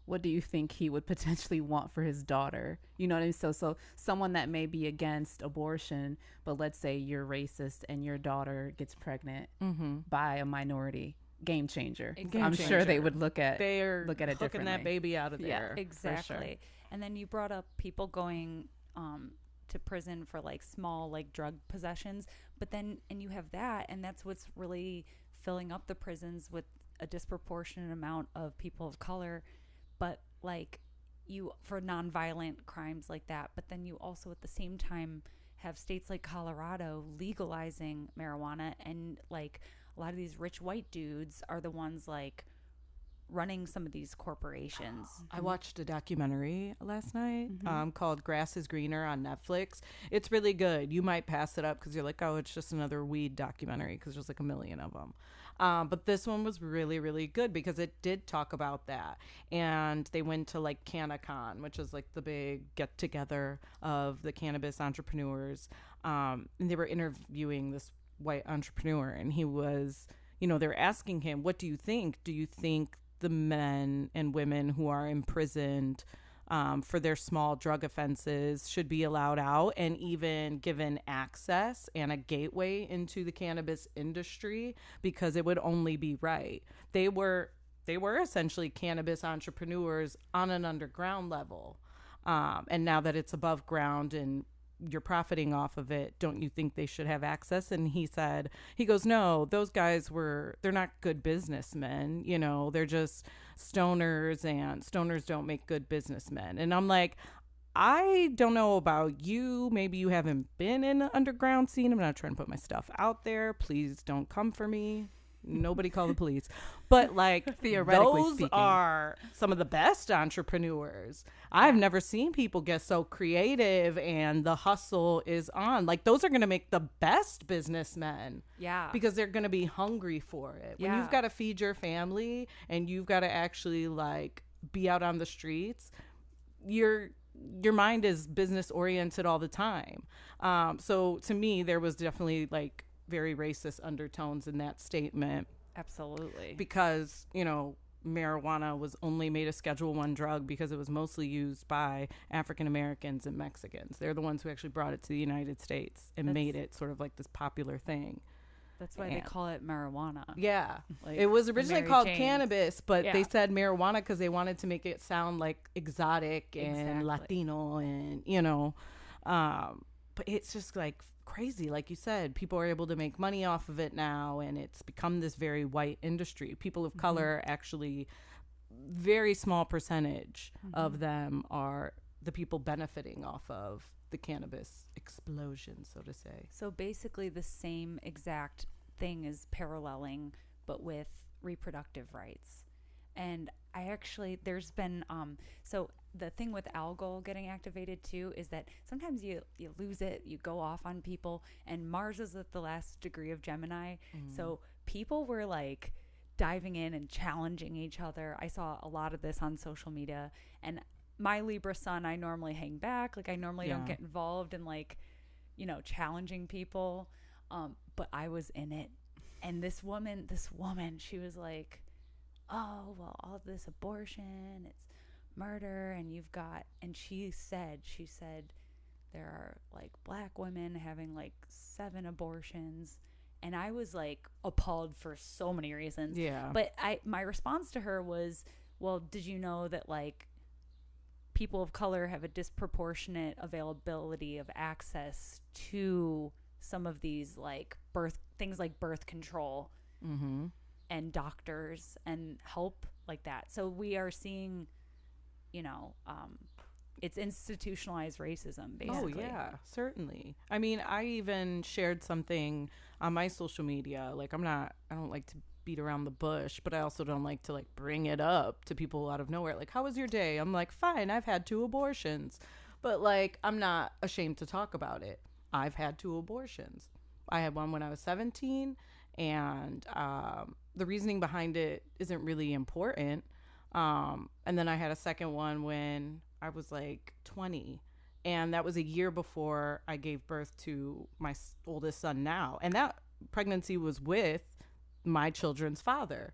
what do you think he would potentially want for his daughter? You know what I mean? So someone that may be against abortion, but let's say you're racist and your daughter gets pregnant by a minority, game changer. I'm sure they would look at it differently. Hooking that baby out of there. Yeah, exactly. Sure. And then you brought up people going to prison for like small like drug possessions, but then and you have that, and that's what's really filling up the prisons with a disproportionate amount of people of color. But like you for nonviolent crimes like that, but then you also at the same time have states like Colorado legalizing marijuana, and like a lot of these rich white dudes are the ones like running some of these corporations. I watched a documentary last night called Grass is Greener on Netflix. It's really good. You might pass it up because you're like, oh, it's just another weed documentary, because there's like a million of them. But this one was really, really good because it did talk about that. And they went to like CannaCon, which is like the big get together of the cannabis entrepreneurs. And they were interviewing this white entrepreneur, and he was, they were asking him, what do you think? Do you think the men and women who are imprisoned for their small drug offenses should be allowed out and even given access and a gateway into the cannabis industry, because it would only be right. They were essentially cannabis entrepreneurs on an underground level. And now that it's above ground and you're profiting off of it, don't you think they should have access? And he goes, no, those guys they're not good businessmen. You know, they're just stoners, and stoners don't make good businessmen. And I'm like, I don't know about you. Maybe you haven't been in the underground scene. I'm not trying to put my stuff out there. Please don't come for me. Nobody call the police. But like, theoretically those speaking, are some of the best entrepreneurs. I've never seen people get so creative and the hustle is on. Like, those are going to make the best businessmen. Yeah. Because they're going to be hungry for it. When Yeah. you've got to feed your family and you've got to actually like be out on the streets, your mind is business oriented all the time. So to me, there was definitely like very racist undertones in that statement. Absolutely. Because, you know, marijuana was only made a Schedule I drug because it was mostly used by African Americans and Mexicans. They're the ones who actually brought it to the United States and made it sort of like this popular thing. That's why they call it marijuana. Yeah. Like, it was originally Mary called Jane. cannabis, but Yeah. they said marijuana because they wanted to make it sound like exotic and Exactly. Latino and, you know, but it's just like crazy. Like you said, people are able to make money off of it now, and it's become this very white industry. People of color actually, very small percentage of them are the people benefiting off of the cannabis explosion, so to say. So basically the same exact thing is paralleling, but with reproductive rights. And there's been, so the thing with ALGOL getting activated too is that sometimes you lose it, you go off on people, and Mars is at the last degree of Gemini. So people were like diving in and challenging each other. I saw a lot of this on social media, and my Libra sun, I normally hang back. Like I normally don't get involved in like, you know, challenging people. But I was in it. And this woman, she was like, oh, well, all this abortion, it's murder. And she said there are like black women having like 7 abortions. And I was like appalled for so many reasons. Yeah. But my response to her was, well, did you know that like people of color have a disproportionate availability of access to some of these like things like birth control and doctors and help like that. So we are seeing, you know, it's institutionalized racism, basically. Oh, yeah, certainly. I mean, I even shared something on my social media. Like, I don't like to beat around the bush, but I also don't like to like bring it up to people out of nowhere. Like, how was your day? I'm like, fine, I've had 2 abortions. But like, I'm not ashamed to talk about it. I've had 2 abortions. I had one when I was 17, and the reasoning behind it isn't really important. And then I had a second one when I was like 20, and that was a year before I gave birth to my oldest son now. And that pregnancy was with my children's father.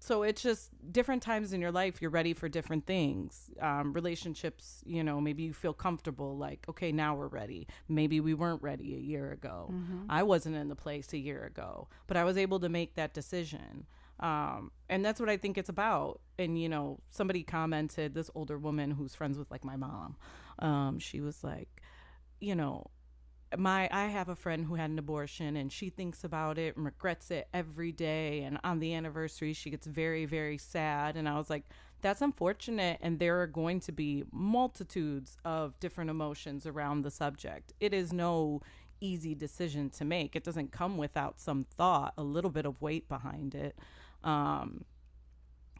So it's just different times in your life. You're ready for different things. Relationships, you know, maybe you feel comfortable like, okay, now we're ready. Maybe we weren't ready a year ago. I wasn't in the place a year ago, but I was able to make that decision. And that's what I think it's about. And, you know, somebody commented, this older woman who's friends with like my mom, she was like, you know, I have a friend who had an abortion, and she thinks about it and regrets it every day. And on the anniversary, she gets very, very sad. And I was like, that's unfortunate. And there are going to be multitudes of different emotions around the subject. It is no easy decision to make. It doesn't come without some thought, a little bit of weight behind it. And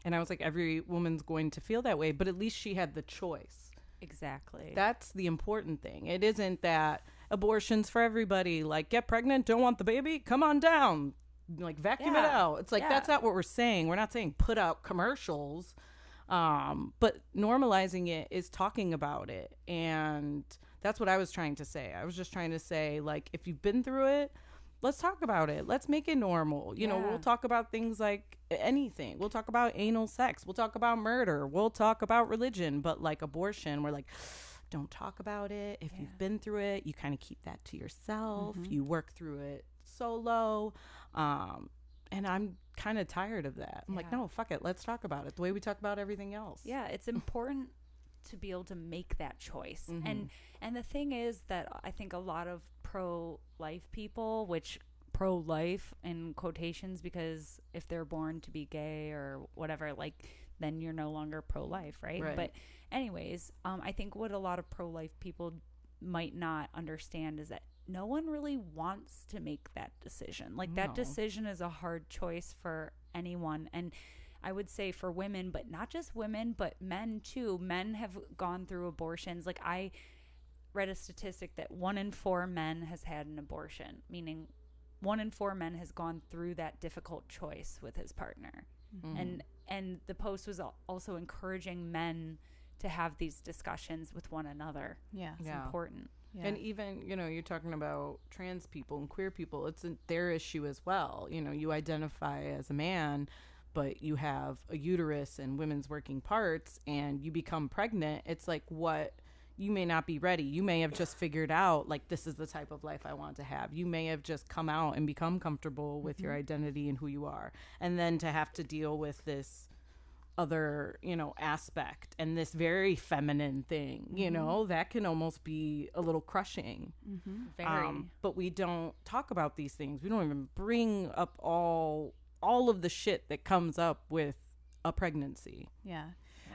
I was like, every woman's going to feel that way, but at least she had the choice. Exactly. That's the important thing. It isn't that abortions for everybody, like, get pregnant, don't want the baby, come on down, like vacuum it out. It's like, that's not what we're saying. We're not saying put out commercials, but normalizing it is talking about it. And that's what I was trying to say. I was just trying to say, like, if you've been through it, let's talk about it. Let's make it normal. You know, Yeah. we'll talk about things like anything. We'll talk about anal sex. We'll talk about murder. We'll talk about religion. But like abortion, we're like, don't talk about it. If you've been through it, you kind of keep that to yourself. You work through it solo. And I'm kind of tired of that. I'm like, no, fuck it. Let's talk about it the way we talk about everything else. Yeah, it's important to be able to make that choice. And the thing is that I think a lot of pro-life people, which pro-life in quotations, because if they're born to be gay or whatever, like, then you're no longer pro-life, right? But anyways, I think what a lot of pro-life people might not understand is that no one really wants to make that decision. Like, that decision is a hard choice for anyone. And I would say for women, but not just women, but men too. Men have gone through abortions. Like, I read a statistic that 1 in 4 men has had an abortion, meaning 1 in 4 men has gone through that difficult choice with his partner. And the post was also encouraging men to have these discussions with one another. Yeah. It's important. Yeah. And even, you know, you're talking about trans people and queer people. It's their issue as well. You know, you identify as a man, but you have a uterus and women's working parts, and you become pregnant. It's like, what? You may not be ready. You may have just figured out, like, this is the type of life I want to have. You may have just come out and become comfortable with your identity and who you are. And then to have to deal with this other, you know, aspect and this very feminine thing, you know, that can almost be a little crushing. Very. But we don't talk about these things. We don't even bring up all of the shit that comes up with a pregnancy. Yeah.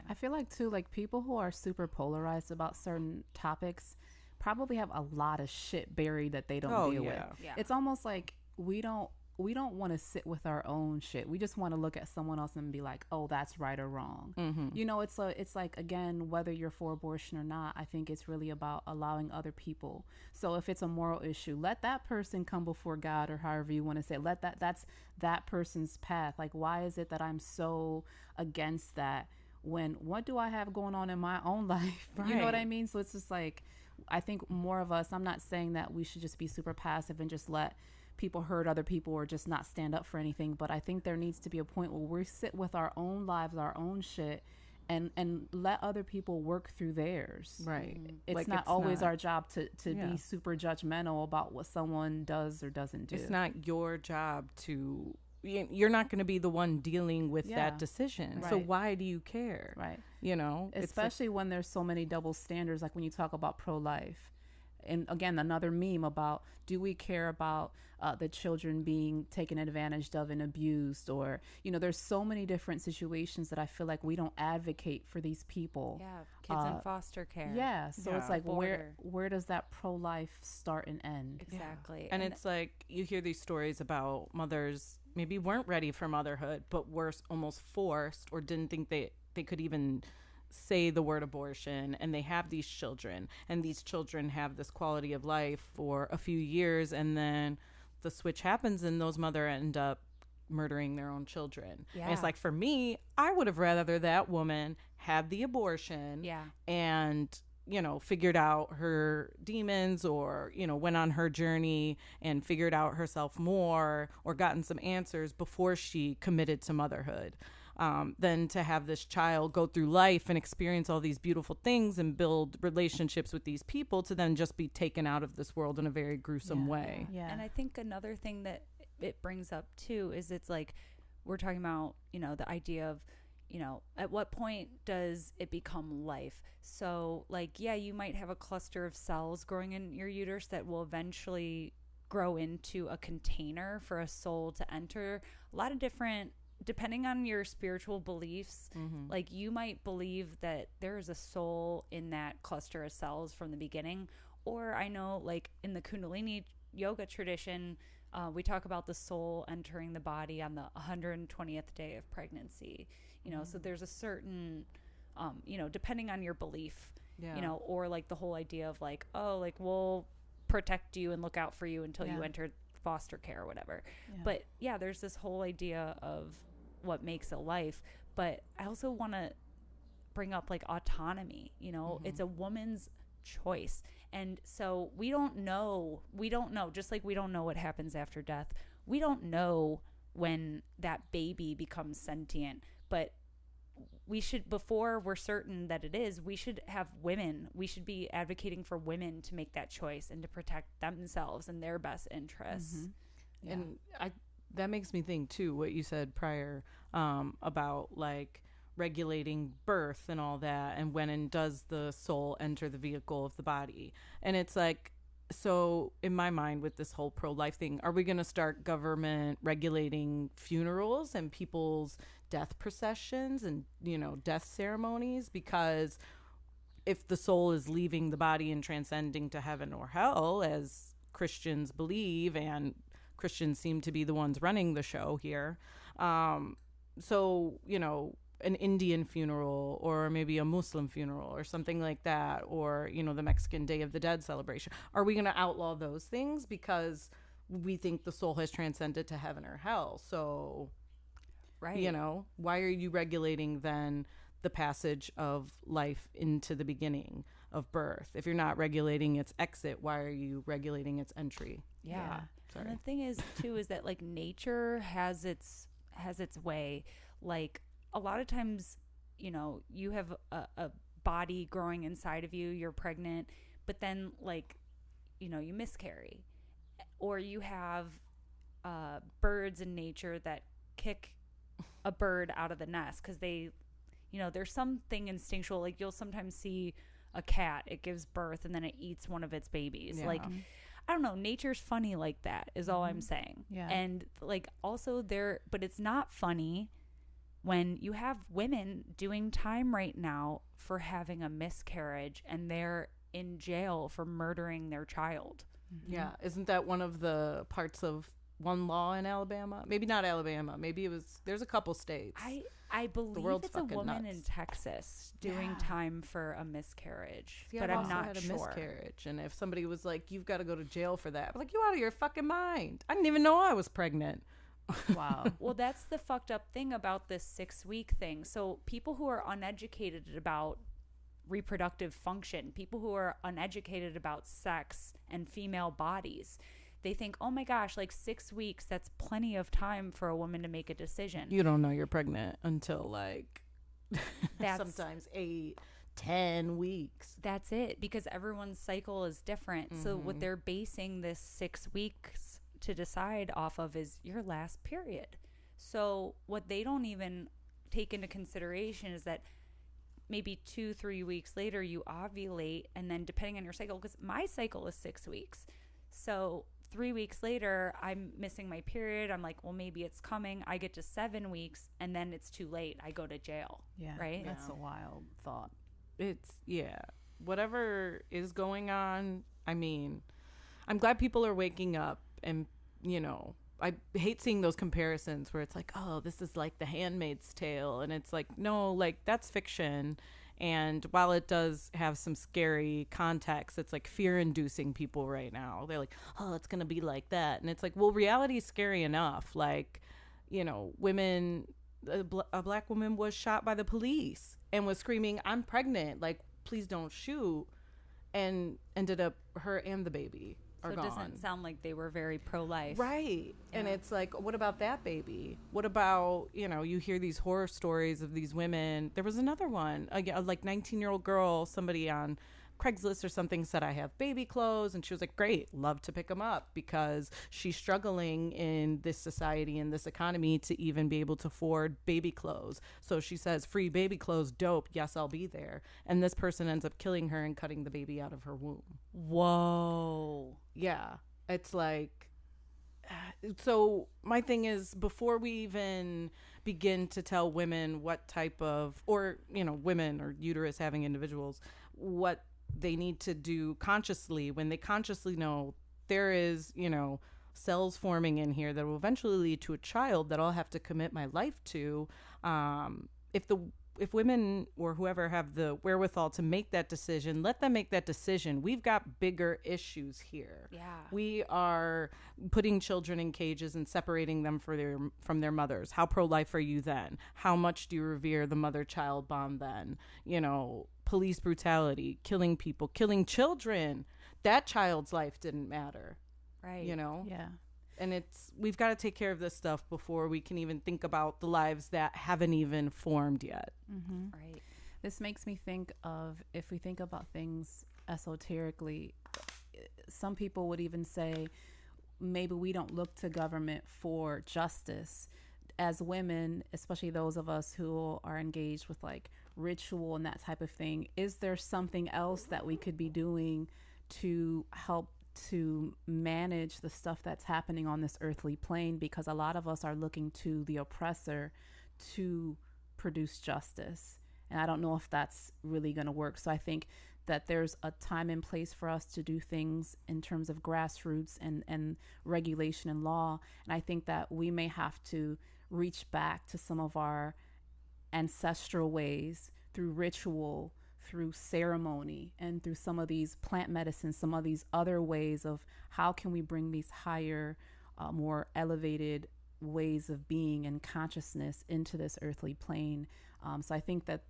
I feel like too, like, people who are super polarized about certain topics probably have a lot of shit buried that they don't deal with. Yeah. It's almost like we don't want to sit with our own shit. We just want to look at someone else and be like, oh, that's right or wrong. You know, it's like, again, whether you're for abortion or not, I think it's really about allowing other people. So if it's a moral issue, let that person come before God, or however you want to say it. That's that person's path. Like, why is it that I'm so against that when what do I have going on in my own life? You know what I mean? So it's just like, I think more of us, I'm not saying that we should just be super passive and just let people hurt other people or just not stand up for anything, but I think there needs to be a point where we sit with our own lives, our own shit, and let other people work through theirs. Right. It's Like, not it's always not- our job to be super judgmental about what someone does or doesn't do. It's not your job to, you're not going to be the one dealing with Yeah. that decision. So Right. why do you care? Right. You know, it's like- Especially when there's so many double standards, like when you talk about pro-life. And again, another meme about, do we care about the children being taken advantage of and abused? Or, you know, there's so many different situations that I feel like we don't advocate for these people. Yeah. Kids in foster care. Yeah. So it's Yeah. like, Border. where does that pro-life start and end? Exactly. And it's like, you hear these stories about mothers maybe weren't ready for motherhood, but were almost forced or didn't think they could even say the word abortion, and they have these children, and these children have this quality of life for a few years, and then the switch happens and those mother end up murdering their own children. And it's Yeah. like, for me, I would have rather that woman had the abortion Yeah. and, you know, figured out her demons, or, you know, went on her journey and figured out herself more, or gotten some answers before she committed to motherhood, than to have this child go through life and experience all these beautiful things and build relationships with these people, to then just be taken out of this world in a very gruesome way. Yeah. And I think another thing that it brings up too is, it's like, we're talking about, you know, the idea of, you know, at what point does it become life? So, like, yeah, you might have a cluster of cells growing in your uterus that will eventually grow into a container for a soul to enter. A lot of different, depending on your spiritual beliefs, like, you might believe that there is a soul in that cluster of cells from the beginning. Or I know, like, in the Kundalini yoga tradition, we talk about the soul entering the body on the 120th day of pregnancy. You know, so there's a certain, you know, depending on your belief, Yeah. you know, or like the whole idea of like, oh, like, we'll protect you and look out for you until you enter foster care or whatever. But yeah, there's this whole idea of what makes a life. But I also want to bring up, like, autonomy. You know, it's a woman's choice. And so we don't know, just like we don't know what happens after death. We don't know when that baby becomes sentient, but we should, before we're certain that it is, we should be advocating for women to make that choice and to protect themselves and their best interests. Mm-hmm. Yeah. And that makes me think too, what you said prior, about like regulating birth and all that, and when and does the soul enter the vehicle of the body. And it's like, so in my mind with this whole pro-life thing, are we going to start government regulating funerals and people's death processions and, you know, death ceremonies? Because if the soul is leaving the body and transcending to heaven or hell, as Christians believe, and Christians seem to be the ones running the show here, so, you know, an Indian funeral or maybe a Muslim funeral or something like that, or, you know, the Mexican Day of the Dead celebration. Are we going to outlaw those things because we think the soul has transcended to heaven or hell? So, Right. you know, why are you regulating then the passage of life into the beginning of birth? If you're not regulating its exit, why are you regulating its entry? Yeah. Sorry. And the thing is too is that like nature has its way. Like a lot of times, you know, you have a body growing inside of you, you're pregnant, but then like, you know, you miscarry, or you have birds in nature that kick a bird out of the nest because they, you know, there's something instinctual. Like you'll sometimes see a cat, it gives birth and then it eats one of its babies. Yeah. Like, I don't know, nature's funny like that is all I'm saying. Yeah. And like also but it's not funny when you have women doing time right now for having a miscarriage and they're in jail for murdering their child. Yeah. Isn't that one of the parts of one law in Alabama? Maybe not Alabama. Maybe there's a couple states. I believe world's it's a fucking woman nuts. in Texas doing Yeah. time for a miscarriage, See, but I've I'm also not had a sure. miscarriage, and if somebody was like, "You've got to go to jail for that," I'm like, "You out of your fucking mind? I didn't even know I was pregnant." Wow. Well, that's the fucked up thing about this 6-week thing. So people who are uneducated about reproductive function, people who are uneducated about sex and female bodies, they think, oh my gosh, like 6 weeks, that's plenty of time for a woman to make a decision. You don't know you're pregnant until like That's- sometimes 8-10 weeks. That's it, because everyone's cycle is different. So what they're basing this 6 weeks to decide off of is your last period. So what they don't even take into consideration is that maybe 2-3 weeks later you ovulate, and then depending on your cycle, because my cycle is 6 weeks, so 3 weeks later I'm missing my period. I'm like, well, maybe it's coming. I get to 7 weeks and then it's too late. I go to jail. Yeah. Right? That's a wild thought. It's whatever is going on. I mean, I'm glad people are waking up, and you know, I hate seeing those comparisons where it's like, oh, this is like The Handmaid's Tale, and it's like, no, like that's fiction. And while it does have some scary context, it's like fear-inducing people right now. They're like, oh, it's gonna be like that, and it's like, well, reality is scary enough. Like, you know, a black woman was shot by the police and was screaming, "I'm pregnant! Like, please don't shoot!" and ended up her and the baby are So it gone. doesn't sound like they were very pro-life. Right. And it's like, what about that baby? What about, you know, you hear these horror stories of these women. There was another one, a like 19-year-old girl, somebody on Craigslist or something said, I have baby clothes. And she was like, great, love to pick them up, because she's struggling in this society and this economy to even be able to afford baby clothes. So she says, free baby clothes, dope. Yes, I'll be there. And this person ends up killing her and cutting the baby out of her womb. Whoa. Yeah. It's like, so my thing is, before we even begin to tell women what type of, or, you know, women or uterus having individuals, what they need to do consciously, when they consciously know there is, you know, cells forming in here that will eventually lead to a child that I'll have to commit my life to. If the if women or whoever have the wherewithal to make that decision, let them make that decision. We've got bigger issues here. Yeah. We are putting children in cages and separating them from their mothers. How pro-life are you then? How much do you revere the mother-child bond then? You know, police brutality, killing people, killing children. That child's life didn't matter. Right. You know? Yeah. And we've got to take care of this stuff before we can even think about the lives that haven't even formed yet. Mm-hmm. Right. This makes me think of, if we think about things esoterically, some people would even say maybe we don't look to government for justice. As women, especially those of us who are engaged with like ritual and that type of thing, is there something else that we could be doing to help to manage the stuff that's happening on this earthly plane? Because a lot of us are looking to the oppressor to produce justice, and I don't know if that's really going to work. So I think that there's a time and place for us to do things in terms of grassroots and regulation and law, and I think that we may have to reach back to some of our ancestral ways through ritual, through ceremony, and through some of these plant medicines, some of these other ways of how can we bring these higher, more elevated ways of being and consciousness into this earthly plane. So I think that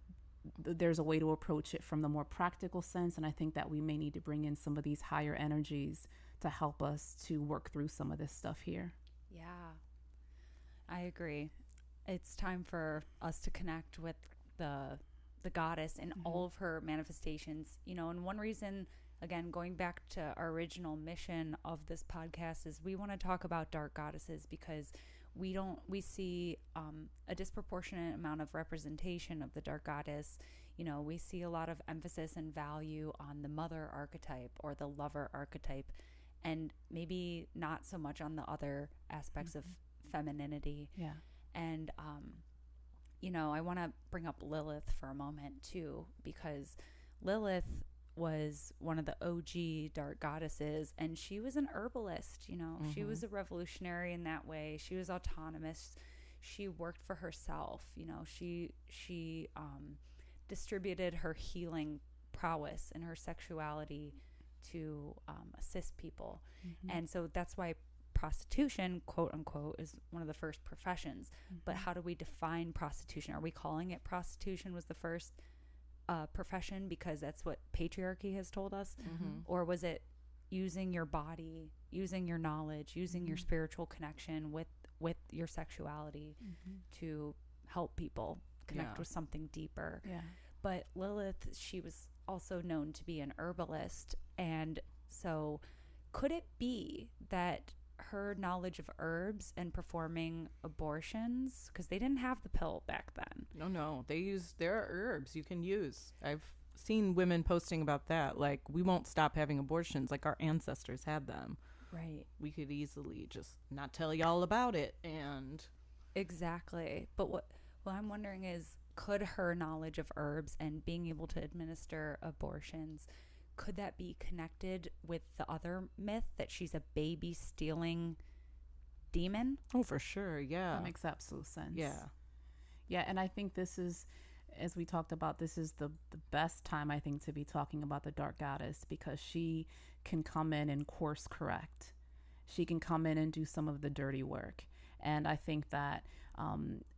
there's a way to approach it from the more practical sense, and I think that we may need to bring in some of these higher energies to help us to work through some of this stuff here. Yeah, I agree. It's time for us to connect with the goddess in all of her manifestations, you know. And one reason, again, going back to our original mission of this podcast, is we want to talk about dark goddesses because we see a disproportionate amount of representation of the dark goddess. You know, we see a lot of emphasis and value on the mother archetype or the lover archetype, and maybe not so much on the other aspects of femininity. Yeah. And you know, I want to bring up Lilith for a moment too, because Lilith was one of the OG dark goddesses, and she was an herbalist. You know, she was a revolutionary in that way. She was autonomous. She worked for herself. You know, she distributed her healing prowess and her sexuality to assist people. And so that's why prostitution, quote unquote, is one of the first professions. But how do we define prostitution? Are we calling it prostitution was the first profession because that's what patriarchy has told us? Or was it using your body, using your knowledge, using your spiritual connection with your sexuality to help people connect with something deeper? Yeah. But Lilith, she was also known to be an herbalist, and so could it be that her knowledge of herbs and performing abortions, because they didn't have the pill back then? No, there are herbs you can use. I've seen women posting about that, like, we won't stop having abortions, like our ancestors had them. Right. We could easily just not tell y'all about it. And exactly. But what I'm wondering is, could her knowledge of herbs and being able to administer abortions, could that be connected with the other myth that she's a baby stealing demon? Oh, for sure. Yeah. That makes absolute sense. Yeah. Yeah. And I think this is, as we talked about, this is the best time, I think, to be talking about the dark goddess, because she can come in and course correct. She can come in and do some of the dirty work. And I think that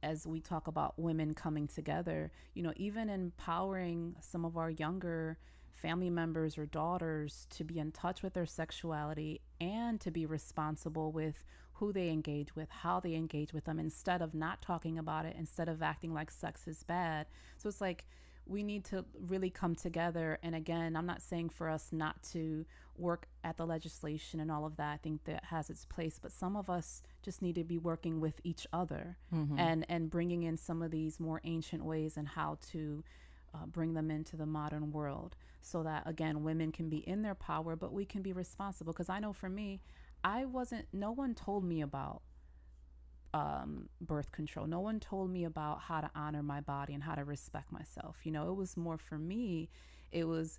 as we talk about women coming together, you know, even empowering some of our younger family members or daughters to be in touch with their sexuality and to be responsible with who they engage with, how they engage with them, instead of not talking about it, instead of acting like sex is bad. So it's like we need to really come together. And again, I'm not saying for us not to work at the legislation and all of that. I think that has its place, but some of us just need to be working with each other and bringing in some of these more ancient ways and how to bring them into the modern world, so that, again, women can be in their power, but we can be responsible. Because I know for me, no one told me about birth control. No one told me about how to honor my body and how to respect myself. You know, it was more for me, it was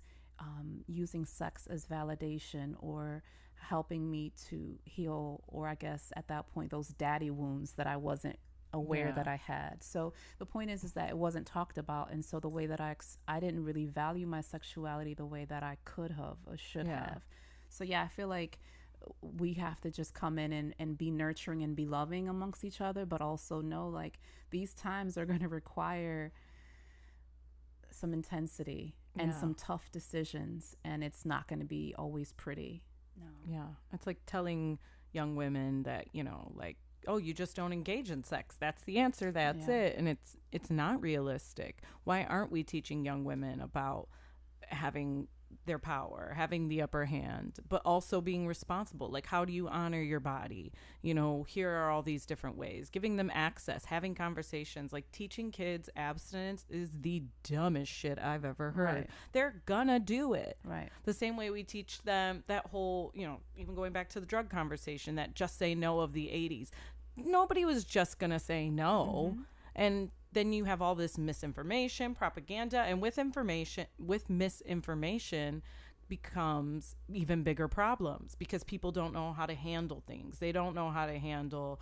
using sex as validation or helping me to heal, or I guess at that point, those daddy wounds that I wasn't aware Yeah. that I had. So the point is that it wasn't talked about, and so the way that I didn't really value my sexuality the way that I could have or should Yeah. have. So yeah, I feel like we have to just come in and be nurturing and be loving amongst each other, but also know like these times are going to require some intensity and Yeah. some tough decisions, and it's not going to be always pretty. No. Yeah. It's like telling young women that, you know, like, oh, you just don't engage in sex. That's the answer. That's Yeah. it. And it's not realistic. Why aren't we teaching young women about having their power, having the upper hand, but also being responsible? Like, how do you honor your body? You know, here are all these different ways, giving them access, having conversations. Like, teaching kids abstinence is the dumbest shit I've ever heard. Right. They're gonna do it. Right. The same way we teach them that whole, you know, even going back to the drug conversation, that just say no of the 80s. Nobody was just gonna say no. And then you have all this misinformation, propaganda, and with misinformation becomes even bigger problems because people don't know how to handle things. They don't know how to handle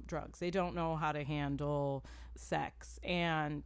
drugs. They don't know how to handle sex. And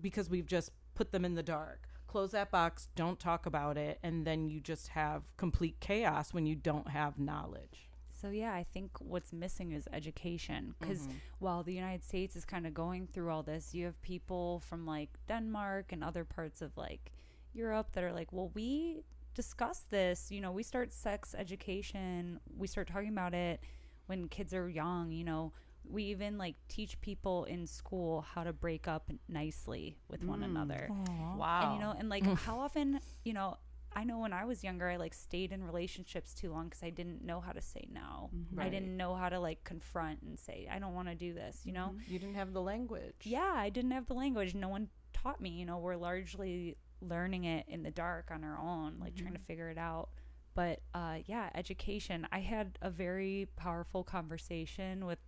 because we've just put them in the dark, close that box, don't talk about it, and then you just have complete chaos when you don't have knowledge. So yeah, I think what's missing is education, because while the United States is kind of going through all this, you have people from like Denmark and other parts of like Europe that are like, well, we discuss this, you know, we start sex education, we start talking about it when kids are young, you know, we even like teach people in school how to break up nicely with one another. Wow. And you know, and like how often, you know, I know when I was younger, I like stayed in relationships too long because I didn't know how to say no. I Right. didn't know how to like confront and say, I don't want to do this, you know? You didn't have the language. Yeah, I didn't have the language. No one taught me, you know, we're largely learning it in the dark on our own, like trying to figure it out. But yeah, education. I had a very powerful conversation with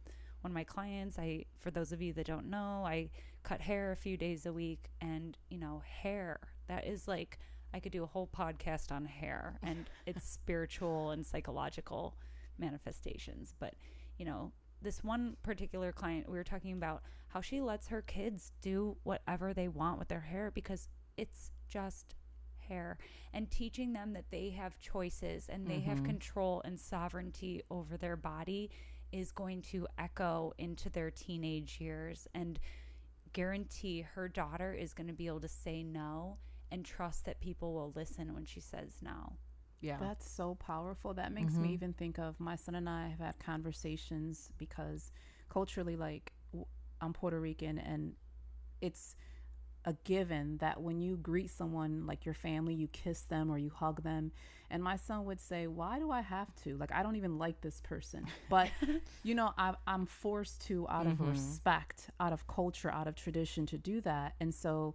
one of my clients. For those of you that don't know, I cut hair a few days a week, and you know, hair, that is like, I could do a whole podcast on hair and its spiritual and psychological manifestations. But, you know, this one particular client, we were talking about how she lets her kids do whatever they want with their hair because it's just hair, and teaching them that they have choices and they have control and sovereignty over their body is going to echo into their teenage years, and guarantee her daughter is going to be able to say no and trust that people will listen when she says no. Yeah. That's so powerful. That makes me even think of my son and I have had conversations because culturally, like, I'm Puerto Rican, and it's a given that when you greet someone like your family, you kiss them or you hug them. And my son would say, why do I have to? Like, I don't even like this person. But, you know, I'm forced to, out of respect, out of culture, out of tradition, to do that. And so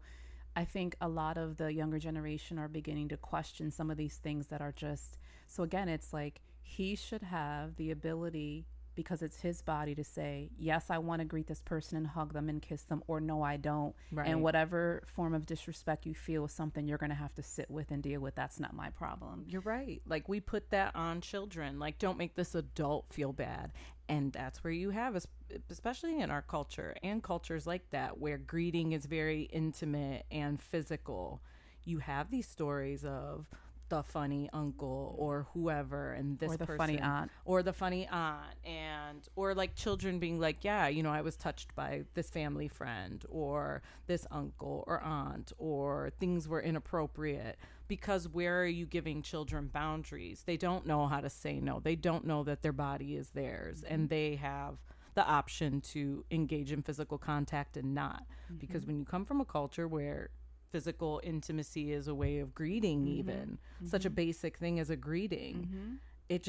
I think a lot of the younger generation are beginning to question some of these things that are just, so again, it's like he should have the ability, because it's his body, to say, yes, I want to greet this person and hug them and kiss them, or no, I don't. Right. And whatever form of disrespect you feel is something you're going to have to sit with and deal with. That's not my problem. You're right. Like, we put that on children. Like, don't make this adult feel bad. And that's where you have, especially in our culture and cultures like that, where greeting is very intimate and physical. You have these stories of the funny uncle or whoever, and this Or the person, funny aunt. or the funny aunt, or like children being like, yeah, you know, I was touched by this family friend or this uncle or aunt, or things were inappropriate. Because where are you giving children boundaries? They don't know how to say no. They don't know that their body is theirs, and they have the option to engage in physical contact and not. Because when you come from a culture where physical intimacy is a way of greeting, even such a basic thing as a greeting, it's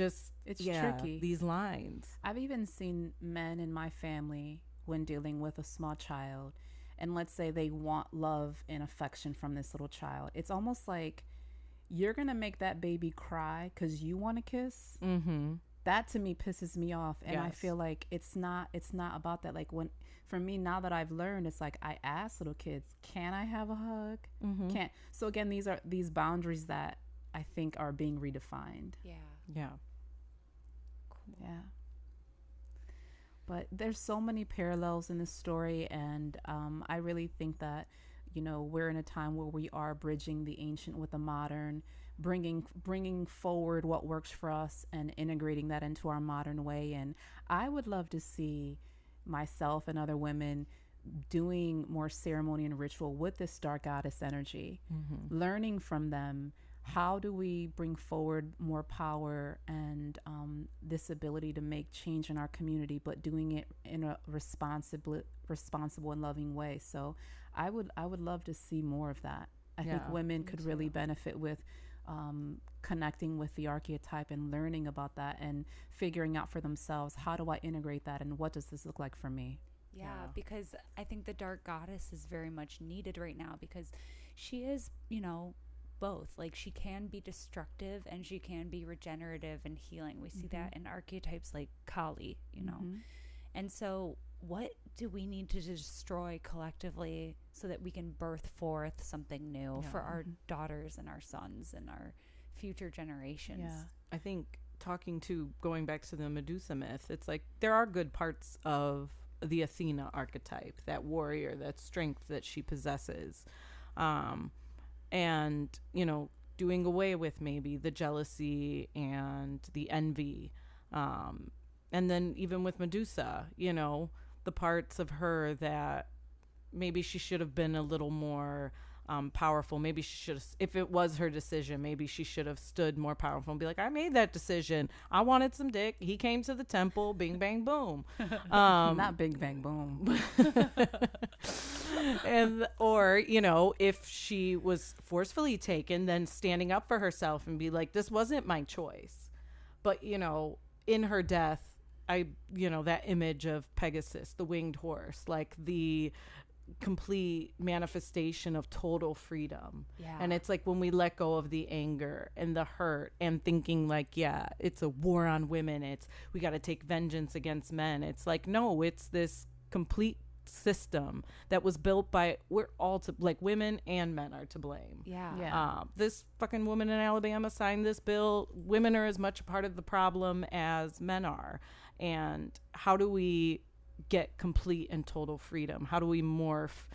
tricky, these lines. I've even seen men in my family, when dealing with a small child, and let's say they want love and affection from this little child, it's almost like you're gonna make that baby cry because you want to kiss. That to me pisses me off, and I Yes. feel like it's not about that. Like, when, for me, now that I've learned, it's like I ask little kids, can I have a hug? Can't. So again, these are these boundaries that I think are being redefined. Yeah. Yeah. Yeah. But there's so many parallels in this story, and I really think that, you know, we're in a time where we are bridging the ancient with the modern, bringing forward what works for us and integrating that into our modern way. And I would love to see myself and other women doing more ceremony and ritual with this dark goddess energy, learning from them. How do we bring forward more power and this ability to make change in our community, but doing it in a responsible and loving way? So I would love to see more of that. I think women could really benefit with connecting with the archetype and learning about that and figuring out for themselves, how do I integrate that and what does this look like for me? Yeah, because I think the dark goddess is very much needed right now, because she is, you know, both. Like, she can be destructive and she can be regenerative and healing. We see that in archetypes like Kali, you know. And so what do we need to destroy collectively so that we can birth forth something new for our daughters and our sons and our future generations? Yeah. I think going back to the Medusa myth, it's like there are good parts of the Athena archetype, that warrior, that strength that she possesses. And, you know, doing away with maybe the jealousy and the envy. And then even with Medusa, you know, the parts of her that maybe she should have been a little more powerful. Maybe she should have, if it was her decision, maybe she should have stood more powerful and be like, I made that decision. I wanted some dick. He came to the temple. Bing, bang, boom. Not bing, bang, boom. Or, you know, if she was forcefully taken, then standing up for herself and be like, this wasn't my choice. But, you know, in her death, that image of Pegasus, the winged horse, like the complete manifestation of total freedom. And it's like when we let go of the anger and the hurt and thinking like, it's a war on women, we got to take vengeance against men. It's like, no, it's this complete system that was built by, we're all to, like, women and men are to blame. This fucking woman in Alabama signed this bill. Women are as much a part of the problem as men are. And how do we get complete and total freedom? How do we morph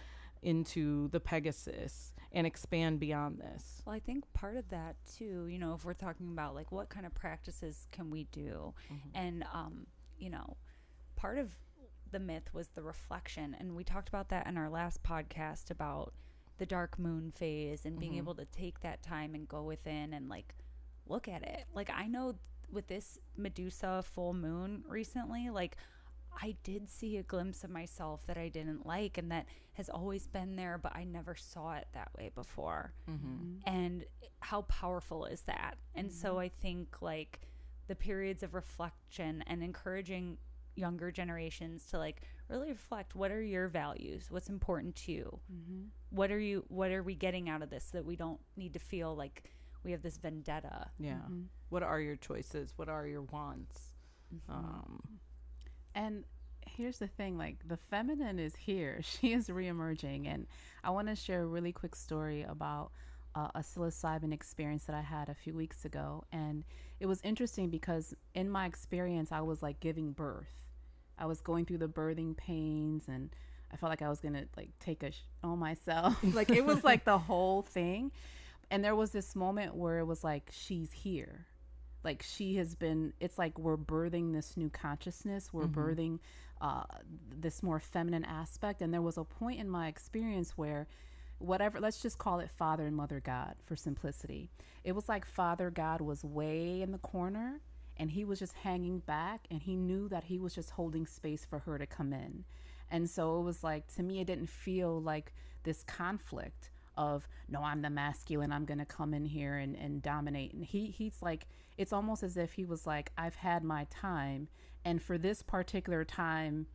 into the Pegasus and expand beyond this? Well, I think part of that too, you know, if we're talking about like what kind of practices can we do, and you know, part of the myth was the reflection, and we talked about that in our last podcast about the dark moon phase and being able to take that time and go within and like look at it. Like, I know with this Medusa full moon recently, like, I did see a glimpse of myself that I didn't like and that has always been there, but I never saw it that way before. And how powerful is that? And so I think like the periods of reflection and encouraging younger generations to like really reflect, what are your values? What's important to you? What are we getting out of this, so that we don't need to feel like we have this vendetta? What are your choices? What are your wants? And here's the thing, like, the feminine is here. She is reemerging. And I want to share a really quick story about a psilocybin experience that I had a few weeks ago. And it was interesting because in my experience, I was like giving birth. I was going through the birthing pains and I felt like I was going to like take on myself. Like, it was like the whole thing. And there was this moment where it was like, she's here. Like, she has been, it's like we're birthing this new consciousness. We're birthing this more feminine aspect. And there was a point in my experience where whatever, let's just call it Father and Mother God for simplicity. It was like Father God was way in the corner and he was just hanging back, and he knew that he was just holding space for her to come in. And so it was like, to me, it didn't feel like this conflict of, no, I'm the masculine, I'm going to come in here and dominate. And he's like, it's almost as if he was like, I've had my time. And for this particular time,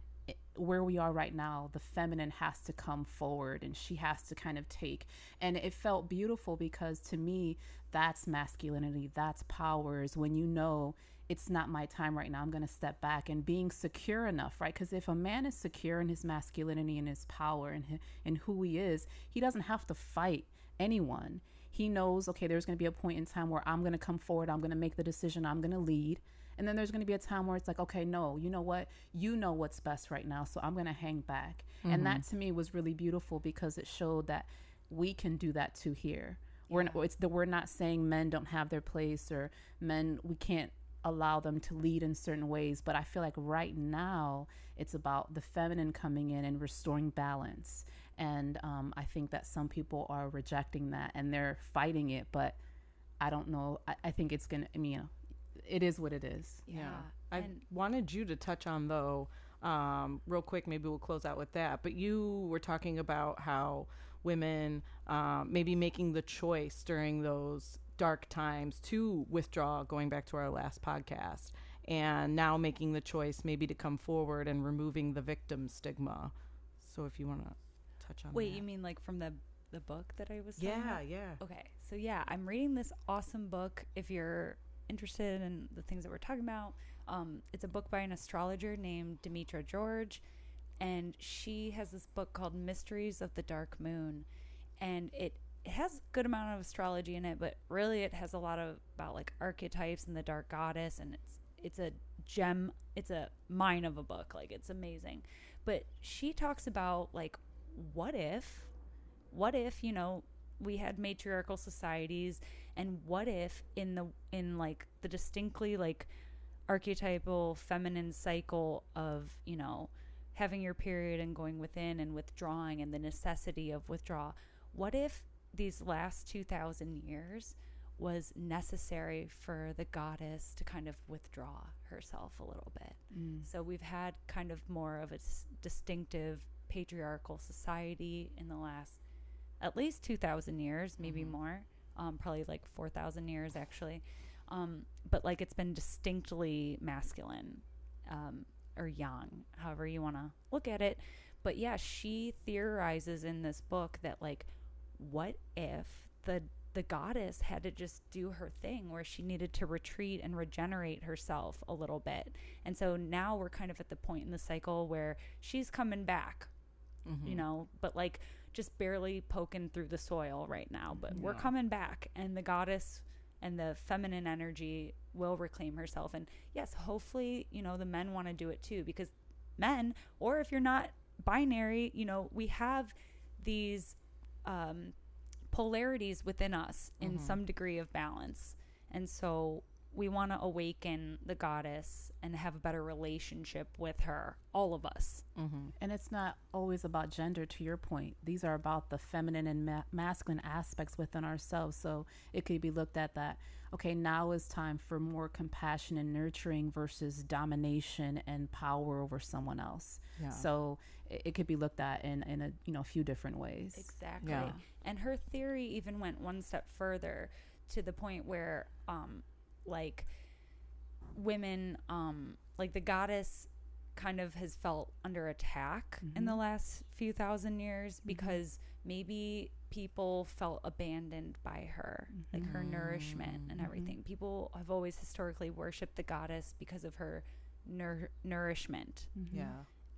where we are right now, the feminine has to come forward and she has to kind of take. And it felt beautiful because to me, that's masculinity, that's power, is when you know it's not my time right now, I'm going to step back, and being secure enough, right? Because if a man is secure in his masculinity and his power and who he is, he doesn't have to fight anyone. He knows, okay, there's going to be a point in time where I'm going to come forward, I'm going to make the decision, I'm going to lead, And then there's going to be a time where it's like, okay, no, you know what? You know what's best right now. So I'm going to hang back. And that to me was really beautiful because it showed that we can do that too here. We're not saying men don't have their place or men, we can't allow them to lead in certain ways. But I feel like right now it's about the feminine coming in and restoring balance. And I think that some people are rejecting that and they're fighting it. But I don't know. I think it's going to, I mean, you know, it is what it is. Yeah. I wanted you to touch on, though, real quick, maybe we'll close out with that. But you were talking about how women maybe making the choice during those dark times to withdraw, going back to our last podcast, and now making the choice maybe to come forward and removing the victim stigma. So if you want to touch on Wait, that. you mean like from the book that I was talking about? Yeah. Okay, so yeah, I'm reading this awesome book. If you're interested in the things that we're talking about, it's a book by an astrologer named Demetra George, and she has this book called Mysteries of the Dark Moon, and it has a good amount of astrology in it, but really it has a lot of about like archetypes and the dark goddess, and it's a gem, it's a mine of a book, like it's amazing. But she talks about like what if you know, we had matriarchal societies, and what if in like the distinctly like archetypal feminine cycle of, you know, having your period and going within and withdrawing and the necessity of withdrawal, what if these last 2,000 years was necessary for the goddess to kind of withdraw herself a little bit? So we've had kind of more of a distinctive patriarchal society in the last at least 2,000 years, maybe more, probably like 4,000 years actually. But like it's been distinctly masculine, or yang, however you want to look at it. But yeah, she theorizes in this book that like, what if the goddess had to just do her thing where she needed to retreat and regenerate herself a little bit. And so now we're kind of at the point in the cycle where she's coming back, you know, but like just barely poking through the soil right now, but we're coming back, and the goddess and the feminine energy will reclaim herself. And yes, hopefully, you know, the men want to do it too, because men, or if you're not binary, you know, we have these polarities within us in some degree of balance. And so we want to awaken the goddess and have a better relationship with her, all of us. And it's not always about gender, to your point. These are about the feminine and masculine aspects within ourselves. So it could be looked at that, okay, now is time for more compassion and nurturing versus domination and power over someone else. So it could be looked at in a, you know, few different ways. Exactly. And her theory even went one step further, to the point where like women, like the goddess kind of has felt under attack in the last few thousand years, because maybe people felt abandoned by her, like her nourishment and everything. People have always historically worshipped the goddess because of her nourishment.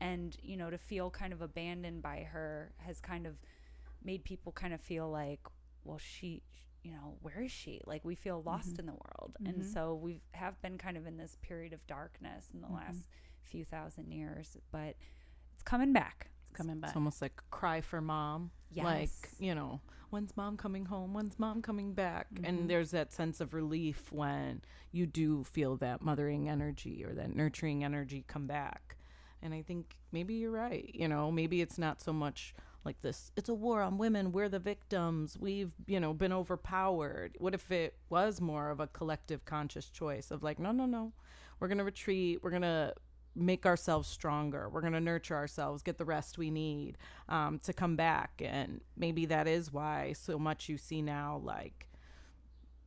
And, you know, to feel kind of abandoned by her has kind of made people kind of feel like, well, she, you know, where is she? Like, we feel lost in the world. And so we have been kind of in this period of darkness in the last few thousand years, but it's coming back. It's almost like a cry for mom. Yes. Like, you know, when's mom coming home? When's mom coming back? And there's that sense of relief when you do feel that mothering energy or that nurturing energy come back. And I think maybe you're right. You know, maybe it's not so much like this, it's a war on women, we're the victims, we've, you know, been overpowered. What if it was more of a collective conscious choice of like, no, we're going to retreat, we're going to make ourselves stronger, we're going to nurture ourselves, get the rest we need to come back. And maybe that is why so much you see now, like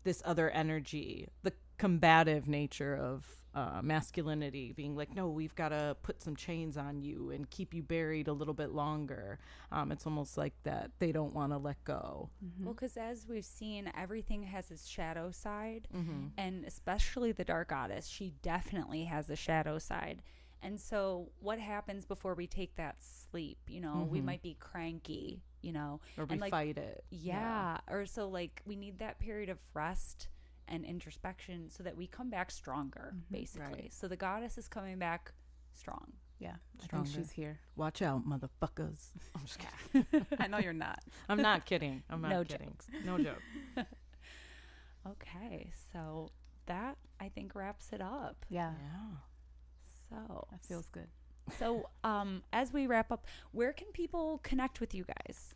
this other energy, the combative nature of masculinity being like, no, we've got to put some chains on you and keep you buried a little bit longer. It's almost like that they don't want to let go. Well, because as we've seen, everything has its shadow side, and especially the dark goddess, she definitely has a shadow side. And so what happens before we take that sleep? You know, we might be cranky, you know, or we and like, fight it. Or so like we need that period of rest and introspection so that we come back stronger, basically. Right. So the goddess is coming back strong. Yeah, Stronger. I think she's here. Watch out, motherfuckers. I'm just kidding. I know you're not. I'm not kidding. I'm not No kidding. jokes. No joke. Okay, so that I think wraps it up. Yeah, Yeah. So that feels good. So as we wrap up, where can people connect with you guys?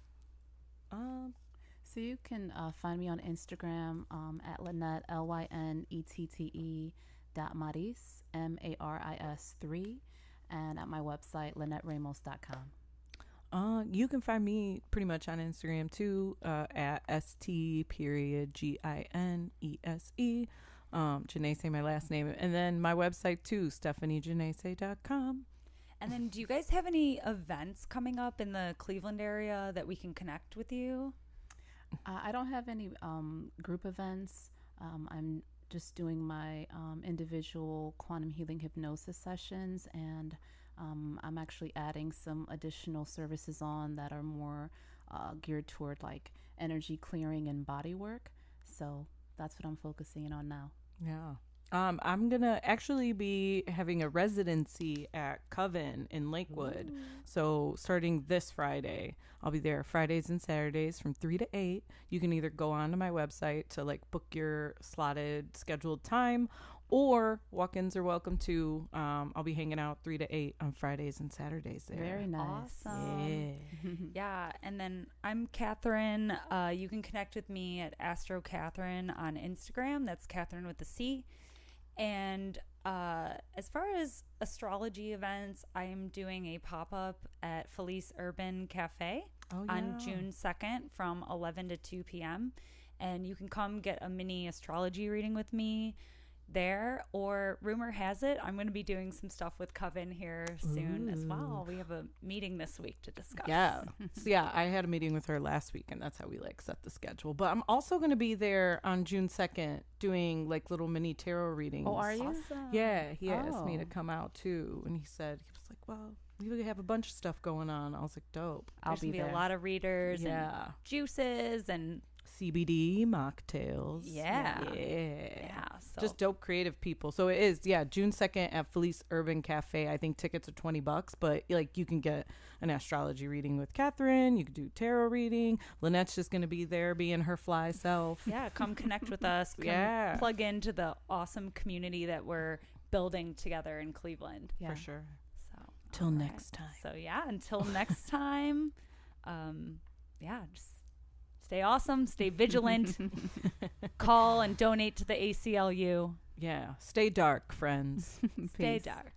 So you can find me on Instagram at Lynette, LYNETTE .Maris, MARIS 3, and at my website, LynetteRamos.com. You can find me pretty much on Instagram too, at ST.GINESE. Genese, my last name. And then my website too, StephanieGenese.com. And then do you guys have any events coming up in the Cleveland area that we can connect with you? I don't have any group events. I'm just doing my individual quantum healing hypnosis sessions, and I'm actually adding some additional services on that are more geared toward like energy clearing and body work. So that's what I'm focusing on now. Yeah. I'm going to actually be having a residency at Coven in Lakewood. Ooh. So starting this Friday, I'll be there Fridays and Saturdays from 3 to 8. You can either go onto my website to like book your slotted scheduled time, or walk-ins are welcome too. I'll be hanging out 3 to 8 on Fridays and Saturdays there. Very nice. Awesome. Yeah. And then I'm Catherine. You can connect with me at Astro Catherine on Instagram. That's Catherine with a C. And as far as astrology events, I am doing a pop-up at Felice Urban Cafe on June 2nd from 11 to 2 p.m. And you can come get a mini astrology reading with me there, or rumor has it I'm going to be doing some stuff with Coven here soon as well. We have a meeting this week to discuss. Yeah. So yeah, I had a meeting with her last week, and that's how we like set the schedule. But I'm also going to be there on June 2nd doing like little mini tarot readings. Oh, are you? Awesome. Yeah, he asked me to Oh. come out too, and he was like, well, we have a bunch of stuff going on. I was like, dope. I'll There's be gonna be there. a lot of readers and Yeah. juices and CBD mocktails. Yeah. Yeah. so Just dope creative people. So it is, yeah, June 2nd at Felice Urban Cafe. I think tickets are $20, but like you can get an astrology reading with Catherine. You could do tarot reading. Lynette's just going to be there being her fly self. yeah, come connect with us. Come Yeah. plug into the awesome community that we're building together in Cleveland. Yeah. For sure. So Till all next time. So yeah, until next time, yeah, just stay awesome, stay vigilant, call and donate to the ACLU. Yeah. Stay dark, friends. Stay Peace. dark.